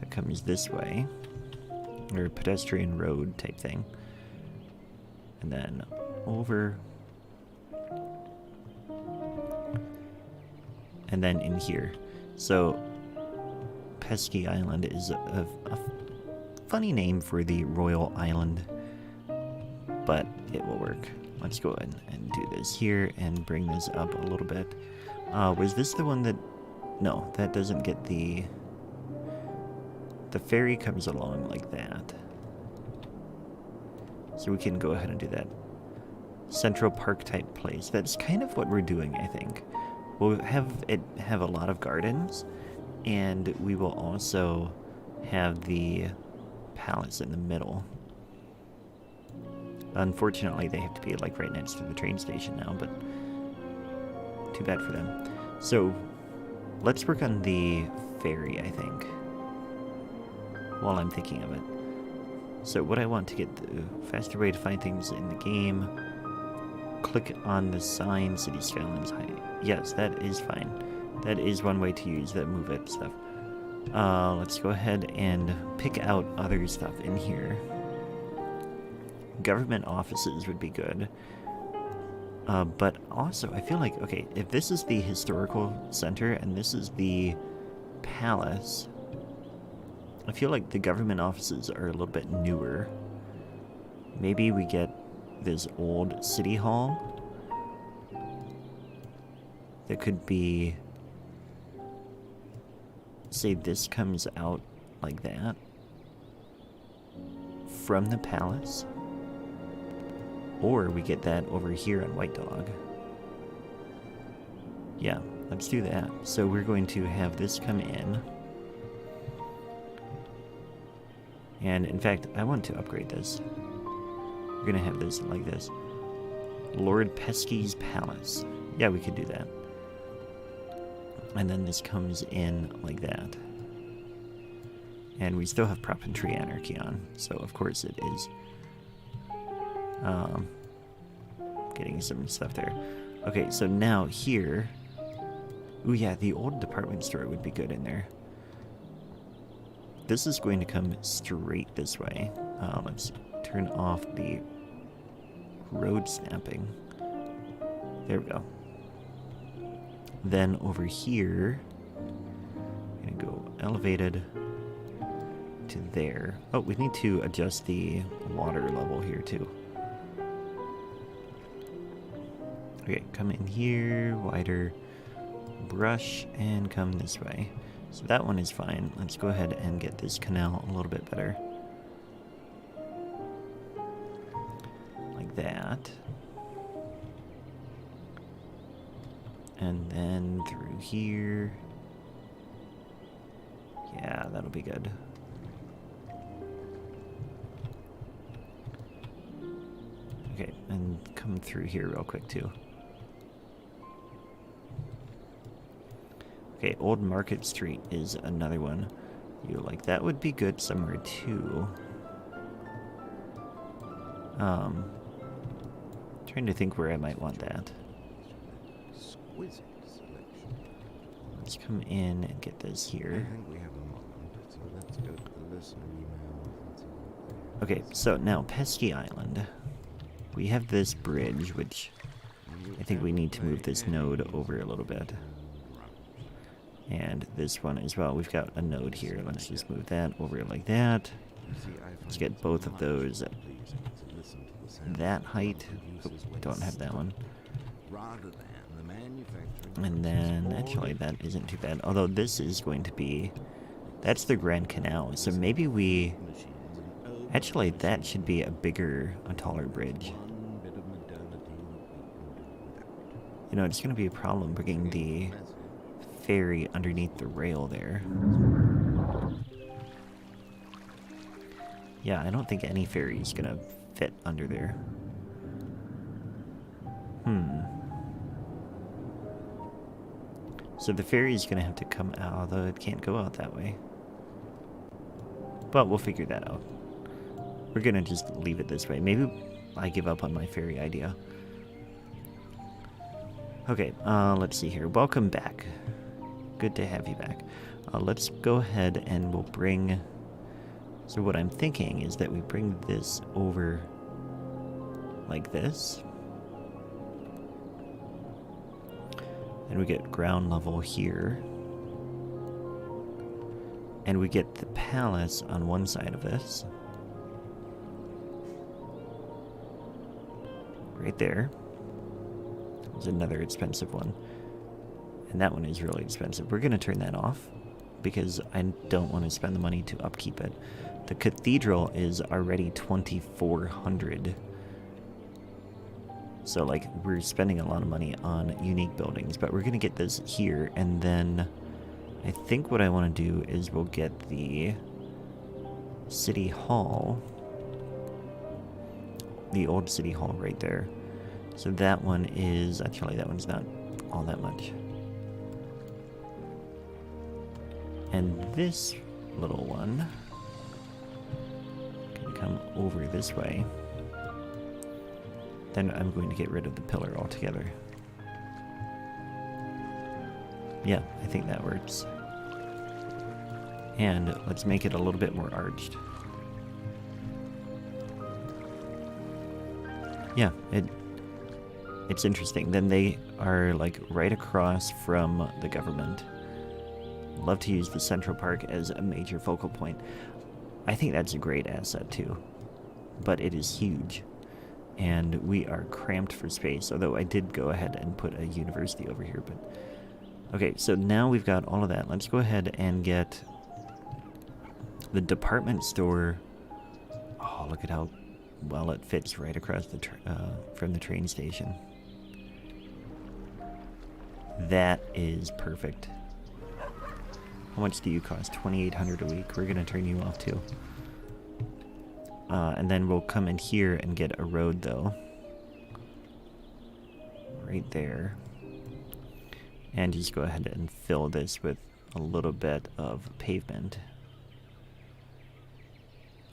that comes this way, or a pedestrian road type thing, and then over, and then in here. So Pesky Island is a funny name for the royal island, but it will work. Let's go ahead and do this here and bring this up a little bit. Was this the one that... No, that doesn't get the ferry comes along like that. So we can go ahead and do that. Central Park type place. That's kind of what we're doing, I think. We'll have a lot of gardens, and we will also have the palace in the middle. Unfortunately, they have to be like right next to the train station now, but too bad for them. So let's work on the ferry, I think, while I'm thinking of it. So what I want to get the faster way to find things in the game, click on the sign, City Skylines High. Yes, that is fine. That is one way to use the move it stuff. Let's go ahead and pick out other stuff in here. Government offices would be good. But also, I feel like, okay, if this is the historical center and this is the palace, I feel like the government offices are a little bit newer. Maybe we get this old city hall that could be, say this comes out like that from the palace, or we get that over here on White Dog. Yeah, let's do that. So we're going to have this come in. And in fact, I want to upgrade this. We're gonna have this like this. Lord Pesky's Palace. Yeah, we could do that. And then this comes in like that. And we still have Prop and Tree Anarchy on, so of course it is. Getting some stuff there. Okay, so now here. Ooh yeah, the old department store would be good in there. This is going to come straight this way. Let's turn off the road snapping. There we go. Then over here, I'm gonna go elevated to there. Oh, we need to adjust the water level here too. Okay, come in here, wider brush, and come this way. So that one is fine. Let's go ahead and get this canal a little bit better. Like that. And then through here. Yeah, that'll be good. Okay, and come through here real quick too. Okay, Old Market Street is another one. You like that would be good somewhere too. Trying to think where I might want that. Exquisite selection. Let's come in and get this here. I think we have a moment, so let's go to the listener emails and see what Okay, so now Pesky Island. We have this bridge, which I think we need to move this node over a little bit. And this one as well. We've got a node here. Let's just move that over like that. Let's get both of those at that height. Oh, don't have that one. And then, actually, that isn't too bad. Although this is going to be... That's the Grand Canal. So maybe we... Actually, that should be a bigger, a taller bridge. You know, it's going to be a problem bringing the ferry underneath the rail there. Yeah, I don't think any ferry is going to fit under there. So the ferry is going to have to come out, although it can't go out that way. But we'll figure that out. We're going to just leave it this way. Maybe I give up on my ferry idea. Okay, let's see here. Welcome back. Good to have you back. Let's go ahead and we'll bring... So what I'm thinking is that we bring this over like this. And we get ground level here. And we get the palace on one side of this. Right there. There's another expensive one. And that one is really expensive. We're going to turn that off because I don't want to spend the money to upkeep it. The Cathedral is already 2,400. So, like, we're spending a lot of money on unique buildings, but we're going to get this here, and then I think what I want to do is we'll get the City Hall, the old City Hall right there. So that one is, actually that one's not all that much. And this little one can come over this way. Then I'm going to get rid of the pillar altogether. Yeah, I think that works. And let's make it a little bit more arched. Yeah, it's interesting. Then they are like right across from the government. Love to use the Central Park as a major focal point. I think that's a great asset too. But it is huge. And we are cramped for space, although I did go ahead and put a university over here. But okay, so now we've got all of that. Let's go ahead and get the department store. Oh, look at how well it fits right across the from the train station. That is perfect. How much do you cost? $2,800 a week. We're gonna turn you off too. And then we'll come in here and get a road, though. Right there. And just go ahead and fill this with a little bit of pavement.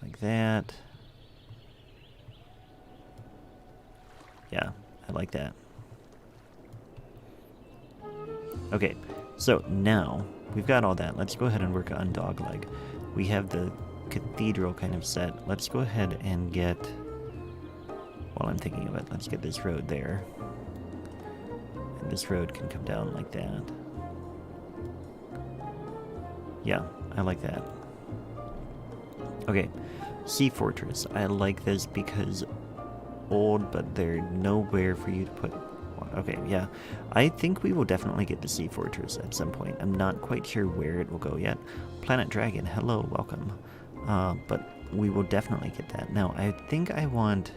Like that. Yeah, I like that. Okay, so now we've got all that. Let's go ahead and work on Dogleg. We have the Cathedral kind of set. Let's go ahead and get, while I'm thinking of it, let's get this road there. And this road can come down like that. Yeah, I like that. Okay, Sea Fortress. I like this because old, but they're nowhere for you to put. Okay, yeah. I think we will definitely get the Sea Fortress at some point. I'm not quite sure where it will go yet. Planet Dragon, hello, welcome. But we will definitely get that. Now, I think I want...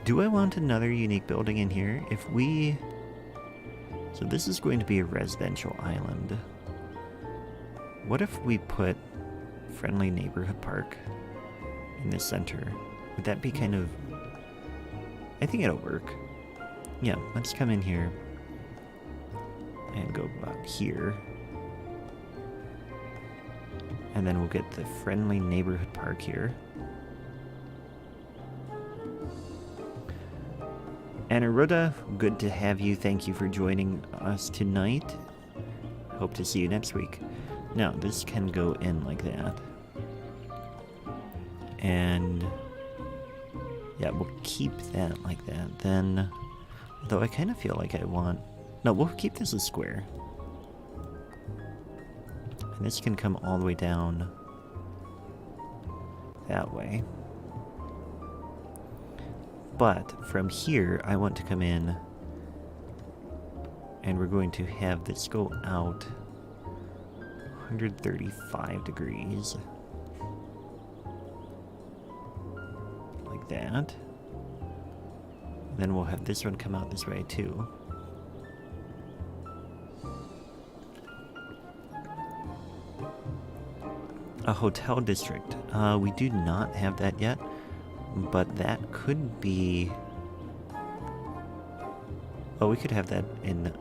Do I want another unique building in here? If we... So this is going to be a residential island. What if we put Friendly Neighborhood Park in the center? Would that be kind of... I think it'll work. Yeah, let's come in here and go about here. And then we'll get the Friendly Neighborhood Park here. Anaruda, good to have you. Thank you for joining us tonight. Hope to see you next week. Now, this can go in like that. And yeah, we'll keep that like that. Then, though I kind of feel like I want... No, we'll keep this a square. And this can come all the way down that way. But from here, I want to come in and we're going to have this go out 135 degrees. Like that. Then we'll have this one come out this way too. A hotel district. We do not have that yet, but that could be... Oh, we could have that in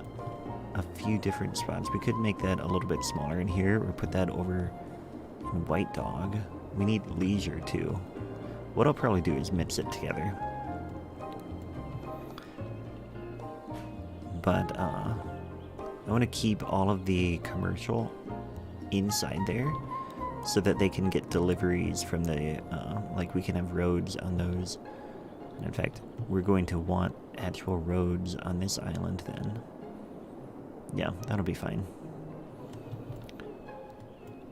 a few different spots. We could make that a little bit smaller in here, or put that over in White Dog. We need leisure too. What I'll probably do is mix it together. But I want to keep all of the commercial inside there, so that they can get deliveries from the, like we can have roads on those. And in fact, we're going to want actual roads on this island then. Yeah, that'll be fine.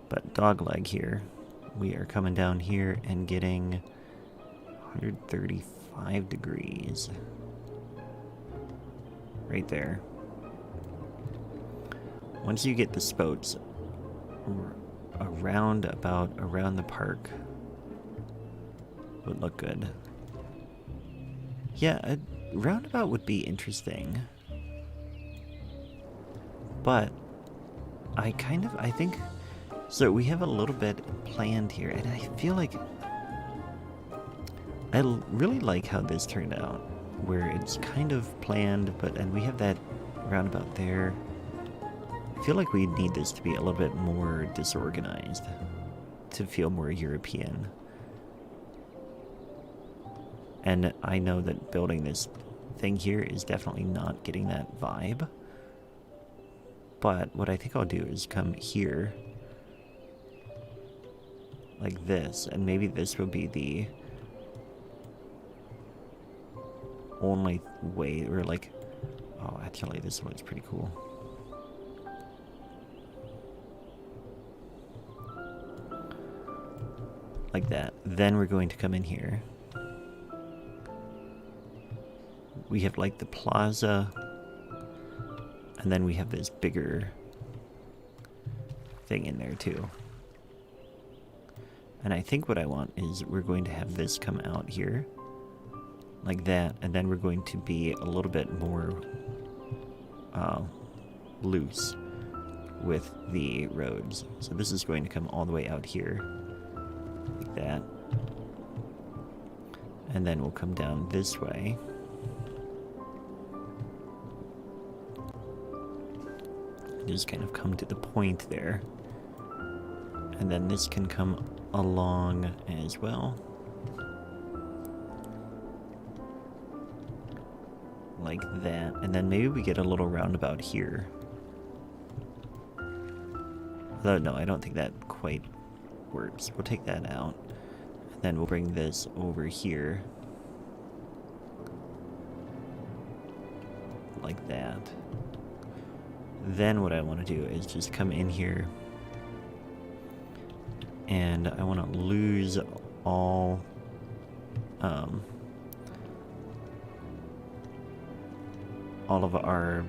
But Dogleg here, we are coming down here and getting 135 degrees. Right there. Once you get the spots around the park would look good. Yeah, a roundabout would be interesting. But I think, so we have a little bit planned here, and I feel like really like how this turned out, where it's kind of planned, and we have that roundabout there. I feel like we need this to be a little bit more disorganized to feel more European. And I know that building this thing here is definitely not getting that vibe. But what I think I'll do is come here, like this, and maybe this will be the only way, or like, oh, actually this looks pretty cool. Like that. Then we're going to come in here. We have like the plaza, and then we have this bigger thing in there too. And I think what I want is we're going to have this come out here, like that, and then we're going to be a little bit more loose with the roads. So this is going to come all the way out here, like that. And then we'll come down this way. Just kind of come to the point there. And then this can come along as well. Like that. And then maybe we get a little roundabout here. Although, no, I don't think that quite works. We'll take that out. And then we'll bring this over here. Like that. Then what I want to do is just come in here, and I want to lose all of our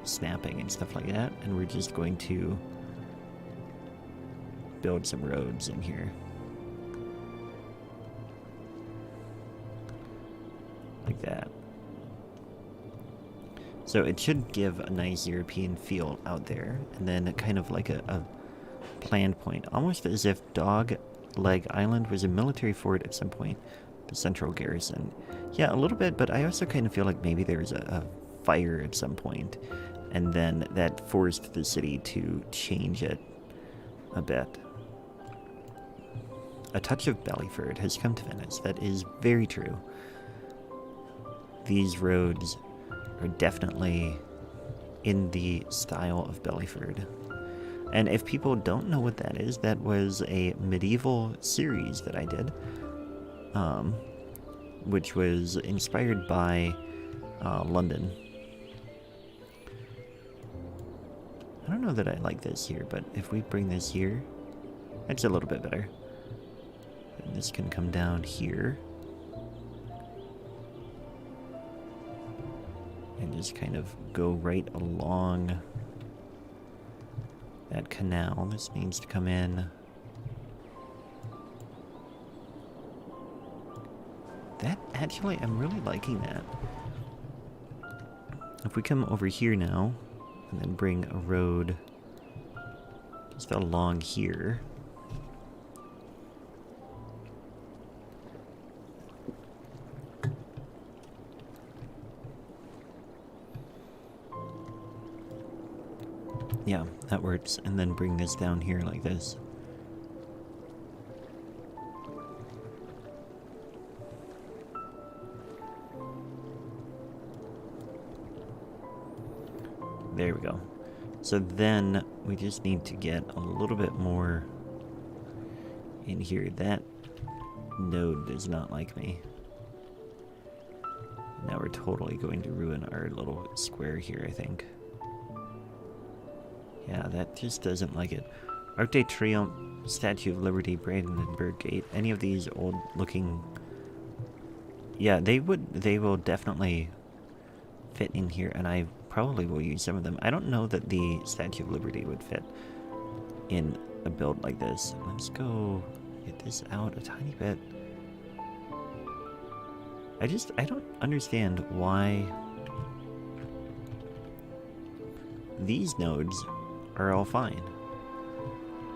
snapping and stuff like that, and we're just going to build some roads in here. Like that. So it should give a nice European feel out there, and then kind of like a planned point, almost as if Dog Leg Island was a military fort at some point, the central garrison. Yeah, a little bit, but I also kind of feel like maybe there was a fire at some point, and then that forced the city to change it a bit. A touch of Bellyford has come to Venice. That is very true. These roads are definitely in the style of Bellyford. And if people don't know what that is, that was a medieval series that I did, which was inspired by London. I don't know that I like this here, but if we bring this here, that's a little bit better. And this can come down here. And just kind of go right along that canal. This needs to come in. That, actually, I'm really liking that. If we come over here now, and then bring a road just along here. Yeah, that works. And then bring this down here like this. There we go. So then we just need to get a little bit more in here. That node does not like me. Now we're totally going to ruin our little square here, I think. Yeah, that just doesn't like it. Arc de Triomphe, Statue of Liberty, Brandenburg Gate, any of these old looking... Yeah, they will definitely fit in here, and I probably will use some of them. I don't know that the Statue of Liberty would fit in a build like this. Let's go get this out a tiny bit. I don't understand why these nodes are all fine.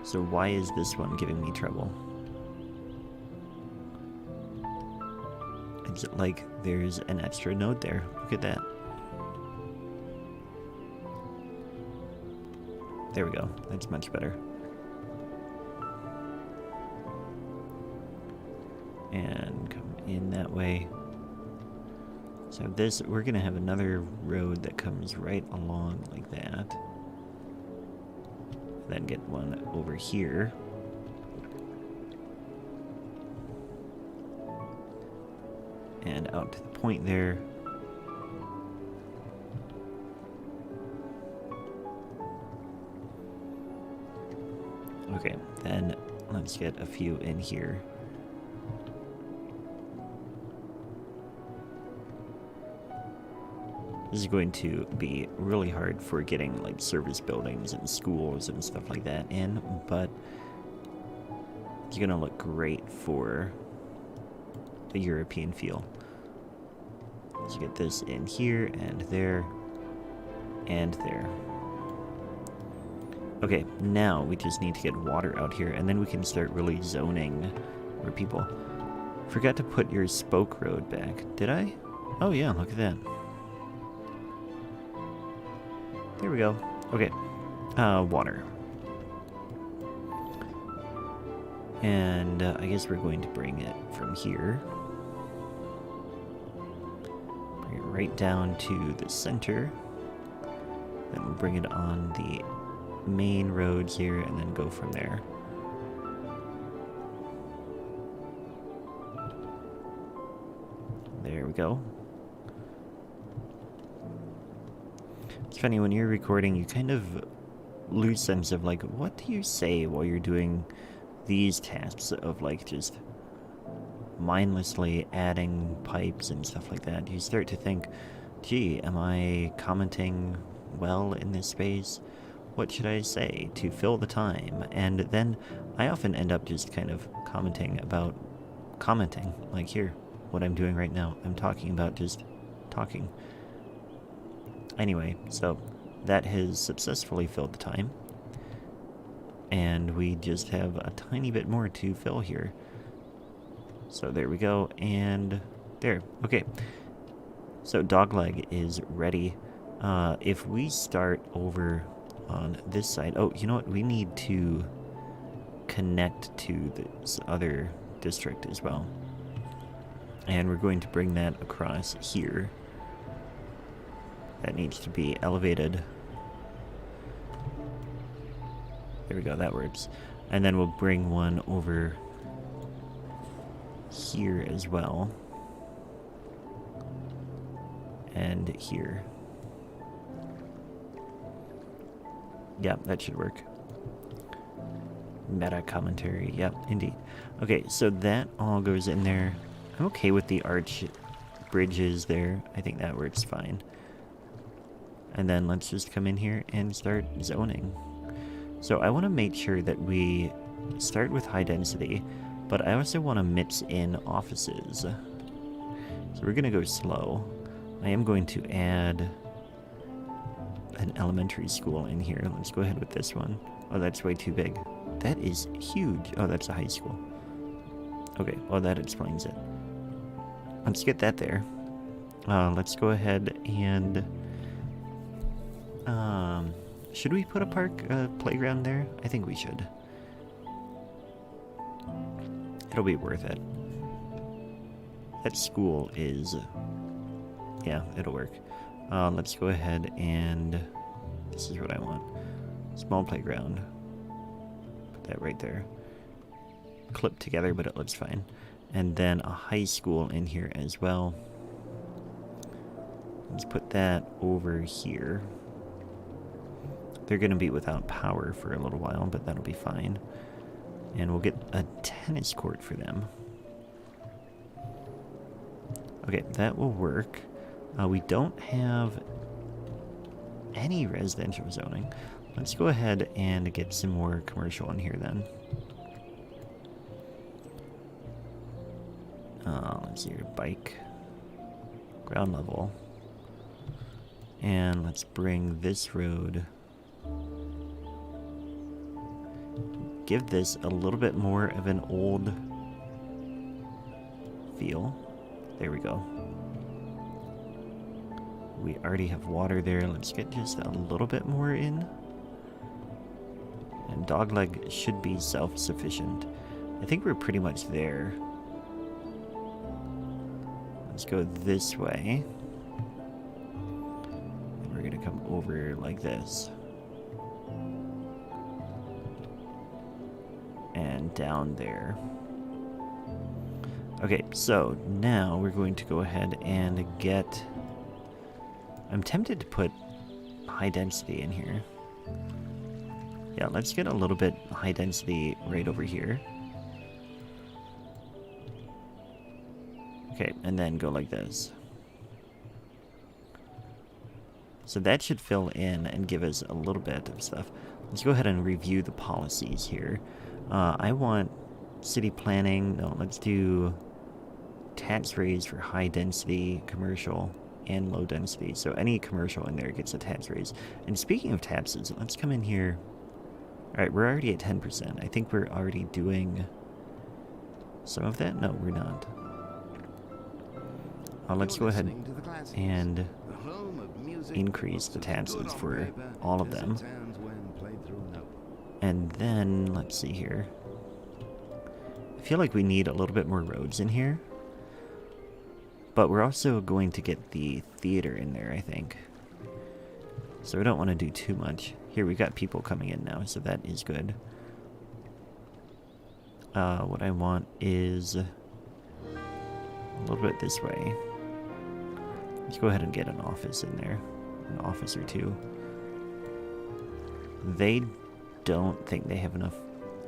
So why is this one giving me trouble? It's like there's an extra node there. Look at that. There we go. That's much better. And come in that way. So this, we're gonna have another road that comes right along like that. Then get one over here. And out to the point there. Okay, then let's get a few in here. This is going to be really hard for getting like service buildings and schools and stuff like that in, but it's gonna look great for the European feel. Let's get this in here and there and there. Okay, now we just need to get water out here, and then we can start really zoning our people. Forgot to put your spoke road back, did I? Oh yeah, look at that. There we go. Okay. Water. And I guess we're going to bring it from here. Bring it right down to the center. Then we'll bring it on the main road here and then go from there. There we go. It's funny, when you're recording, you kind of lose sense of, like, what do you say while you're doing these tasks of, like, just mindlessly adding pipes and stuff like that. You start to think, gee, am I commenting well in this space? What should I say to fill the time? And then I often end up just kind of commenting, like here, what I'm doing right now. I'm talking about just talking. Anyway, so that has successfully filled the time. And we just have a tiny bit more to fill here. So there we go, and there. Okay. So Dogleg is ready. If we start over on this side... Oh, you know what? We need to connect to this other district as well. And we're going to bring that across here. That needs to be elevated. There we go, that works. And then we'll bring one over here as well. And here. Yeah, that should work. Meta commentary, yep, indeed. Okay, so that all goes in there. I'm okay with the arch bridges there. I think that works fine. And then let's just come in here and start zoning. So I want to make sure that we start with high density, but I also want to mix in offices. So we're going to go slow. I am going to add an elementary school in here. Let's go ahead with this one. Oh, that's way too big. That is huge. Oh, that's a high school. Okay, well, that explains it. Let's get that there. Let's go ahead and... should we put a playground there? I think we should. It'll be worth it. That school is... yeah, it'll work. Let's go ahead and... this is what I want. Small playground. Put that right there. Clipped together, but it looks fine. And then a high school in here as well. Let's put that over here. They're going to be without power for a little while, but that'll be fine. And we'll get a tennis court for them. Okay, that will work. We don't have any residential zoning. Let's go ahead and get some more commercial in here then. Let's see here, bike. ground level. And let's bring this road. Give this a little bit more of an old feel. There we go. We already have water there. Let's get just a little bit more in. And Dogleg should be self-sufficient. I think we're pretty much there. Let's go this way. And we're gonna come over like this. And down there. Okay, so now we're going to go ahead and get... I'm tempted to put high density in here. Yeah, let's get a little bit high density right over here. Okay, and then go like this. So that should fill in and give us a little bit of stuff. Let's go ahead and review the policies here. I want city planning. No, let's do tax raise for high density commercial and low density. So any commercial in there gets a tax raise. And speaking of taxes, let's come in here. Alright, we're already at 10%. I think we're already doing some of that. No, we're not. Let's go ahead and increase the taxes for all of them. And then, let's see here. I feel like we need a little bit more roads in here. But we're also going to get the theater in there, I think. So we don't want to do too much. Here, we got people coming in now, so that is good. What I want is a little bit this way. Let's go ahead and get an office in there. An office or two. They don't think they have enough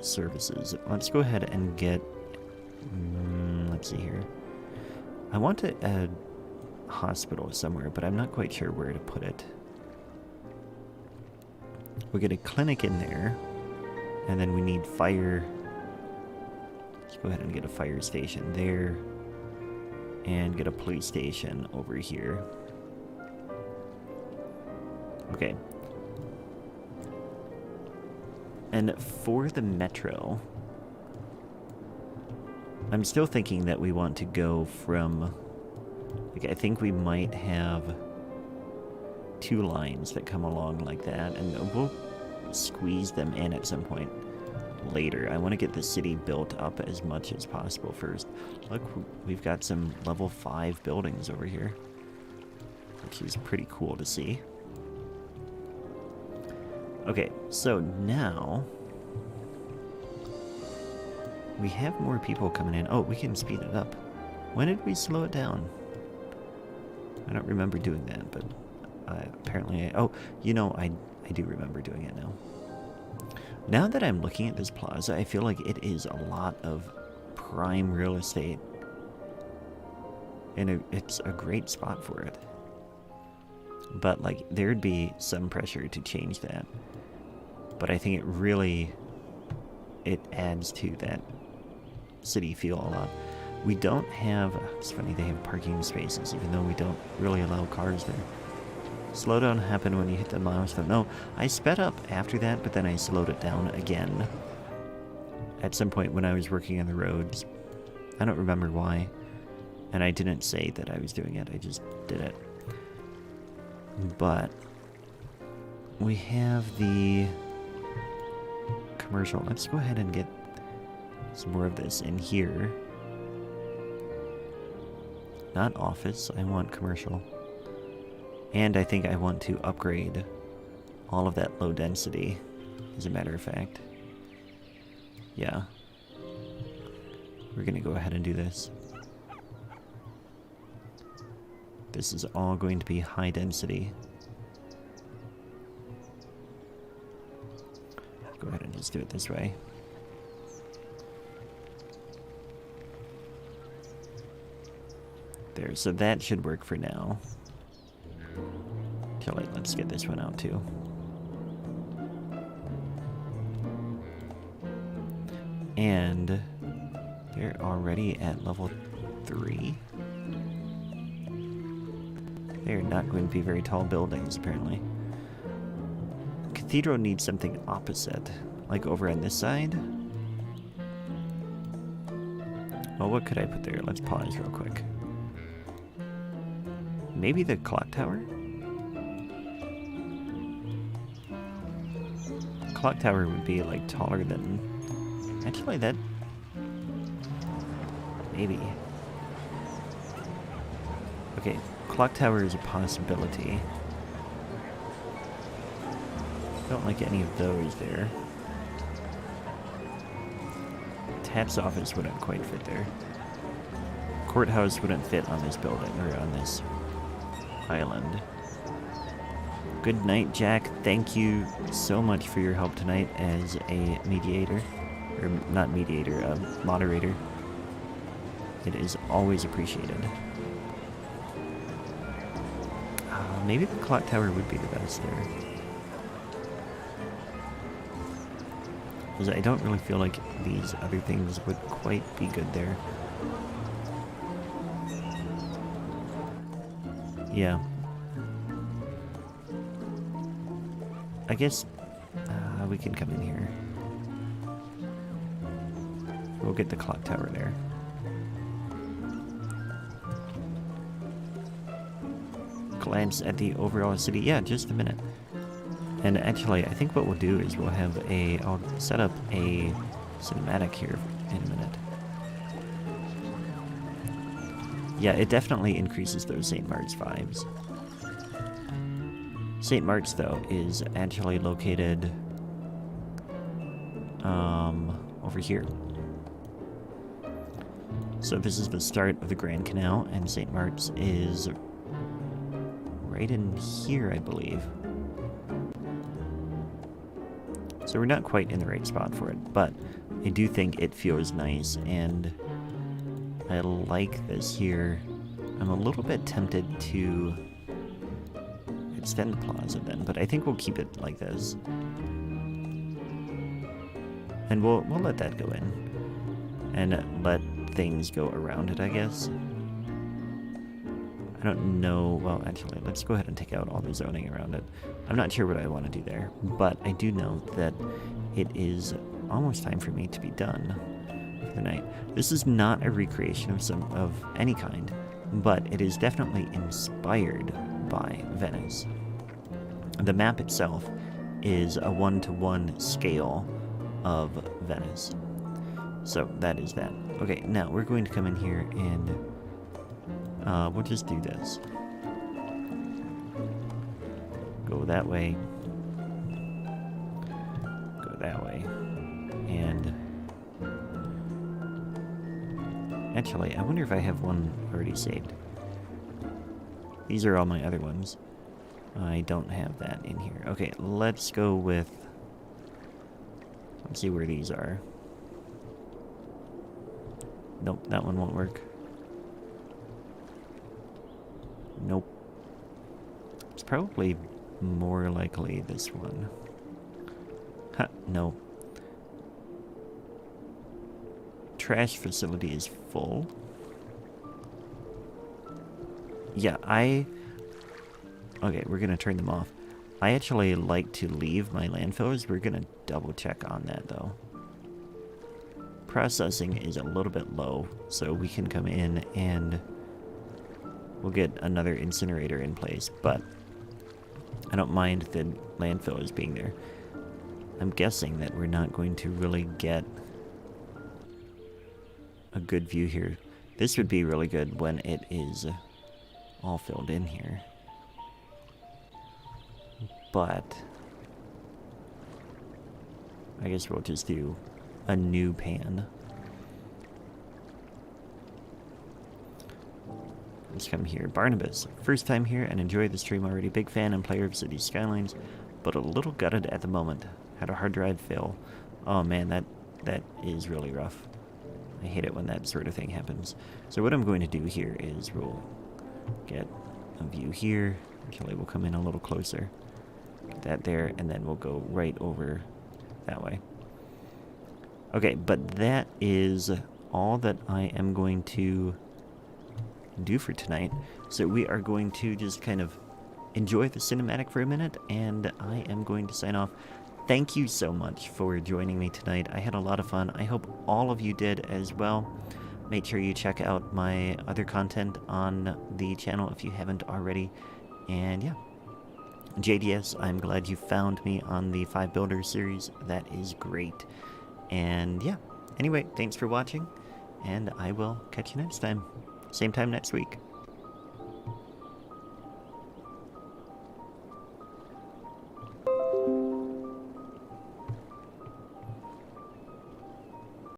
services. Let's go ahead and get... let's see here. I want to add a hospital somewhere, but I'm not quite sure where to put it. We'll get a clinic in there, and then we need fire. Let's go ahead and get a fire station there, and get a police station over here. Okay. And for the metro, I'm still thinking that we want to go from, like, I think we might have 2 lines that come along like that, and we'll squeeze them in at some point later. I want to get the city built up as much as possible first. Look, we've got some level 5 buildings over here, which is pretty cool to see. Okay, so now we have more people coming in. Oh, we can speed it up. When did we slow it down? I don't remember doing that, but apparently... oh, you know, I do remember doing it now. Now that I'm looking at this plaza, I feel like it is a lot of prime real estate. And it's a great spot for it. But, like, there'd be some pressure to change that. But I think it really... it adds to that city feel a lot. We don't have... it's funny, they have parking spaces, even though we don't really allow cars there. Slowdown happened when you hit the milestone. No, I sped up after that, but then I slowed it down again. At some point when I was working on the roads. I don't remember why. And I didn't say that I was doing it, I just did it. But we have the commercial. Let's go ahead and get some more of this in here. Not office, I want commercial. And I think I want to upgrade all of that low density, as a matter of fact. Yeah. We're gonna go ahead and do this. This is all going to be high density. Go ahead and just do it this way. There, so that should work for now. So, like, let's get this one out too. And they're already at level 3. They're not going to be very tall buildings, apparently. Cathedral needs something opposite. Like over on this side? Well, what could I put there? Let's pause real quick. Maybe the clock tower? Clock tower would be like taller than... Actually, that... Maybe. Okay, clock tower is a possibility. Don't like any of those there. Tap's office wouldn't quite fit there. Courthouse wouldn't fit on this building, or on this island. Good night, Jack. Thank you so much for your help tonight as a mediator. Or not mediator, a moderator. It is always appreciated. Maybe the clock tower would be the best there. Because I don't really feel like these other things would quite be good there. Yeah. I guess we can come in here. We'll get the clock tower there. Glance at the overall city. Yeah, just a minute. And actually, I think what we'll do is we'll have a... I'll set up a cinematic here in a minute. Yeah, it definitely increases those St. Mark's vibes. St. Mark's, though, is actually located... over here. So this is the start of the Grand Canal, and St. Mark's is... right in here, I believe. So we're not quite in the right spot for it, but I do think it feels nice, and I like this here. I'm a little bit tempted to extend the plaza then, but I think we'll keep it like this. And we'll let that go in. And let things go around it, I guess. I don't know, well, actually, let's go ahead and take out all the zoning around it. I'm not sure what I want to do there, but I do know that it is almost time for me to be done for the night. This is not a recreation of any kind, but it is definitely inspired by Venice. The map itself is a 1-to-1 scale of Venice. So that is that. Okay, now we're going to come in here and we'll just do this. Go that way. Go that way. And... actually, I wonder if I have one already saved. These are all my other ones. I don't have that in here. Okay, let's go with... let's see where these are. Nope, that one won't work. Nope. It's probably more likely this one. Ha, no. Trash facility is full. Yeah, okay, we're gonna turn them off. I actually like to leave my landfills. We're gonna double check on that though. Processing is a little bit low, so we can come in and we'll get another incinerator in place, but I don't mind the landfills being there. I'm guessing that we're not going to really get a good view here. This would be really good when it is all filled in here. But I guess we'll just do a new pan. Let's come here. Barnabas, first time here and enjoy the stream already. Big fan and player of City Skylines, but a little gutted at the moment. Had a hard drive fail. Oh man, that is really rough. I hate it when that sort of thing happens. So what I'm going to do here is we'll get a view here. Actually, we'll come in a little closer. Get that there, and then we'll go right over that way. Okay, but that is all that I am going to do for tonight. So we are going to just kind of enjoy the cinematic for a minute, and I am going to sign off. Thank you so much for joining me tonight. I had a lot of fun. I hope all of you did as well. Make sure you check out my other content on the channel if you haven't already. And yeah, JDS, I'm glad you found me on the 5 Builders series. That is great. And yeah, anyway, thanks for watching, and I will catch you next time. Same time next week.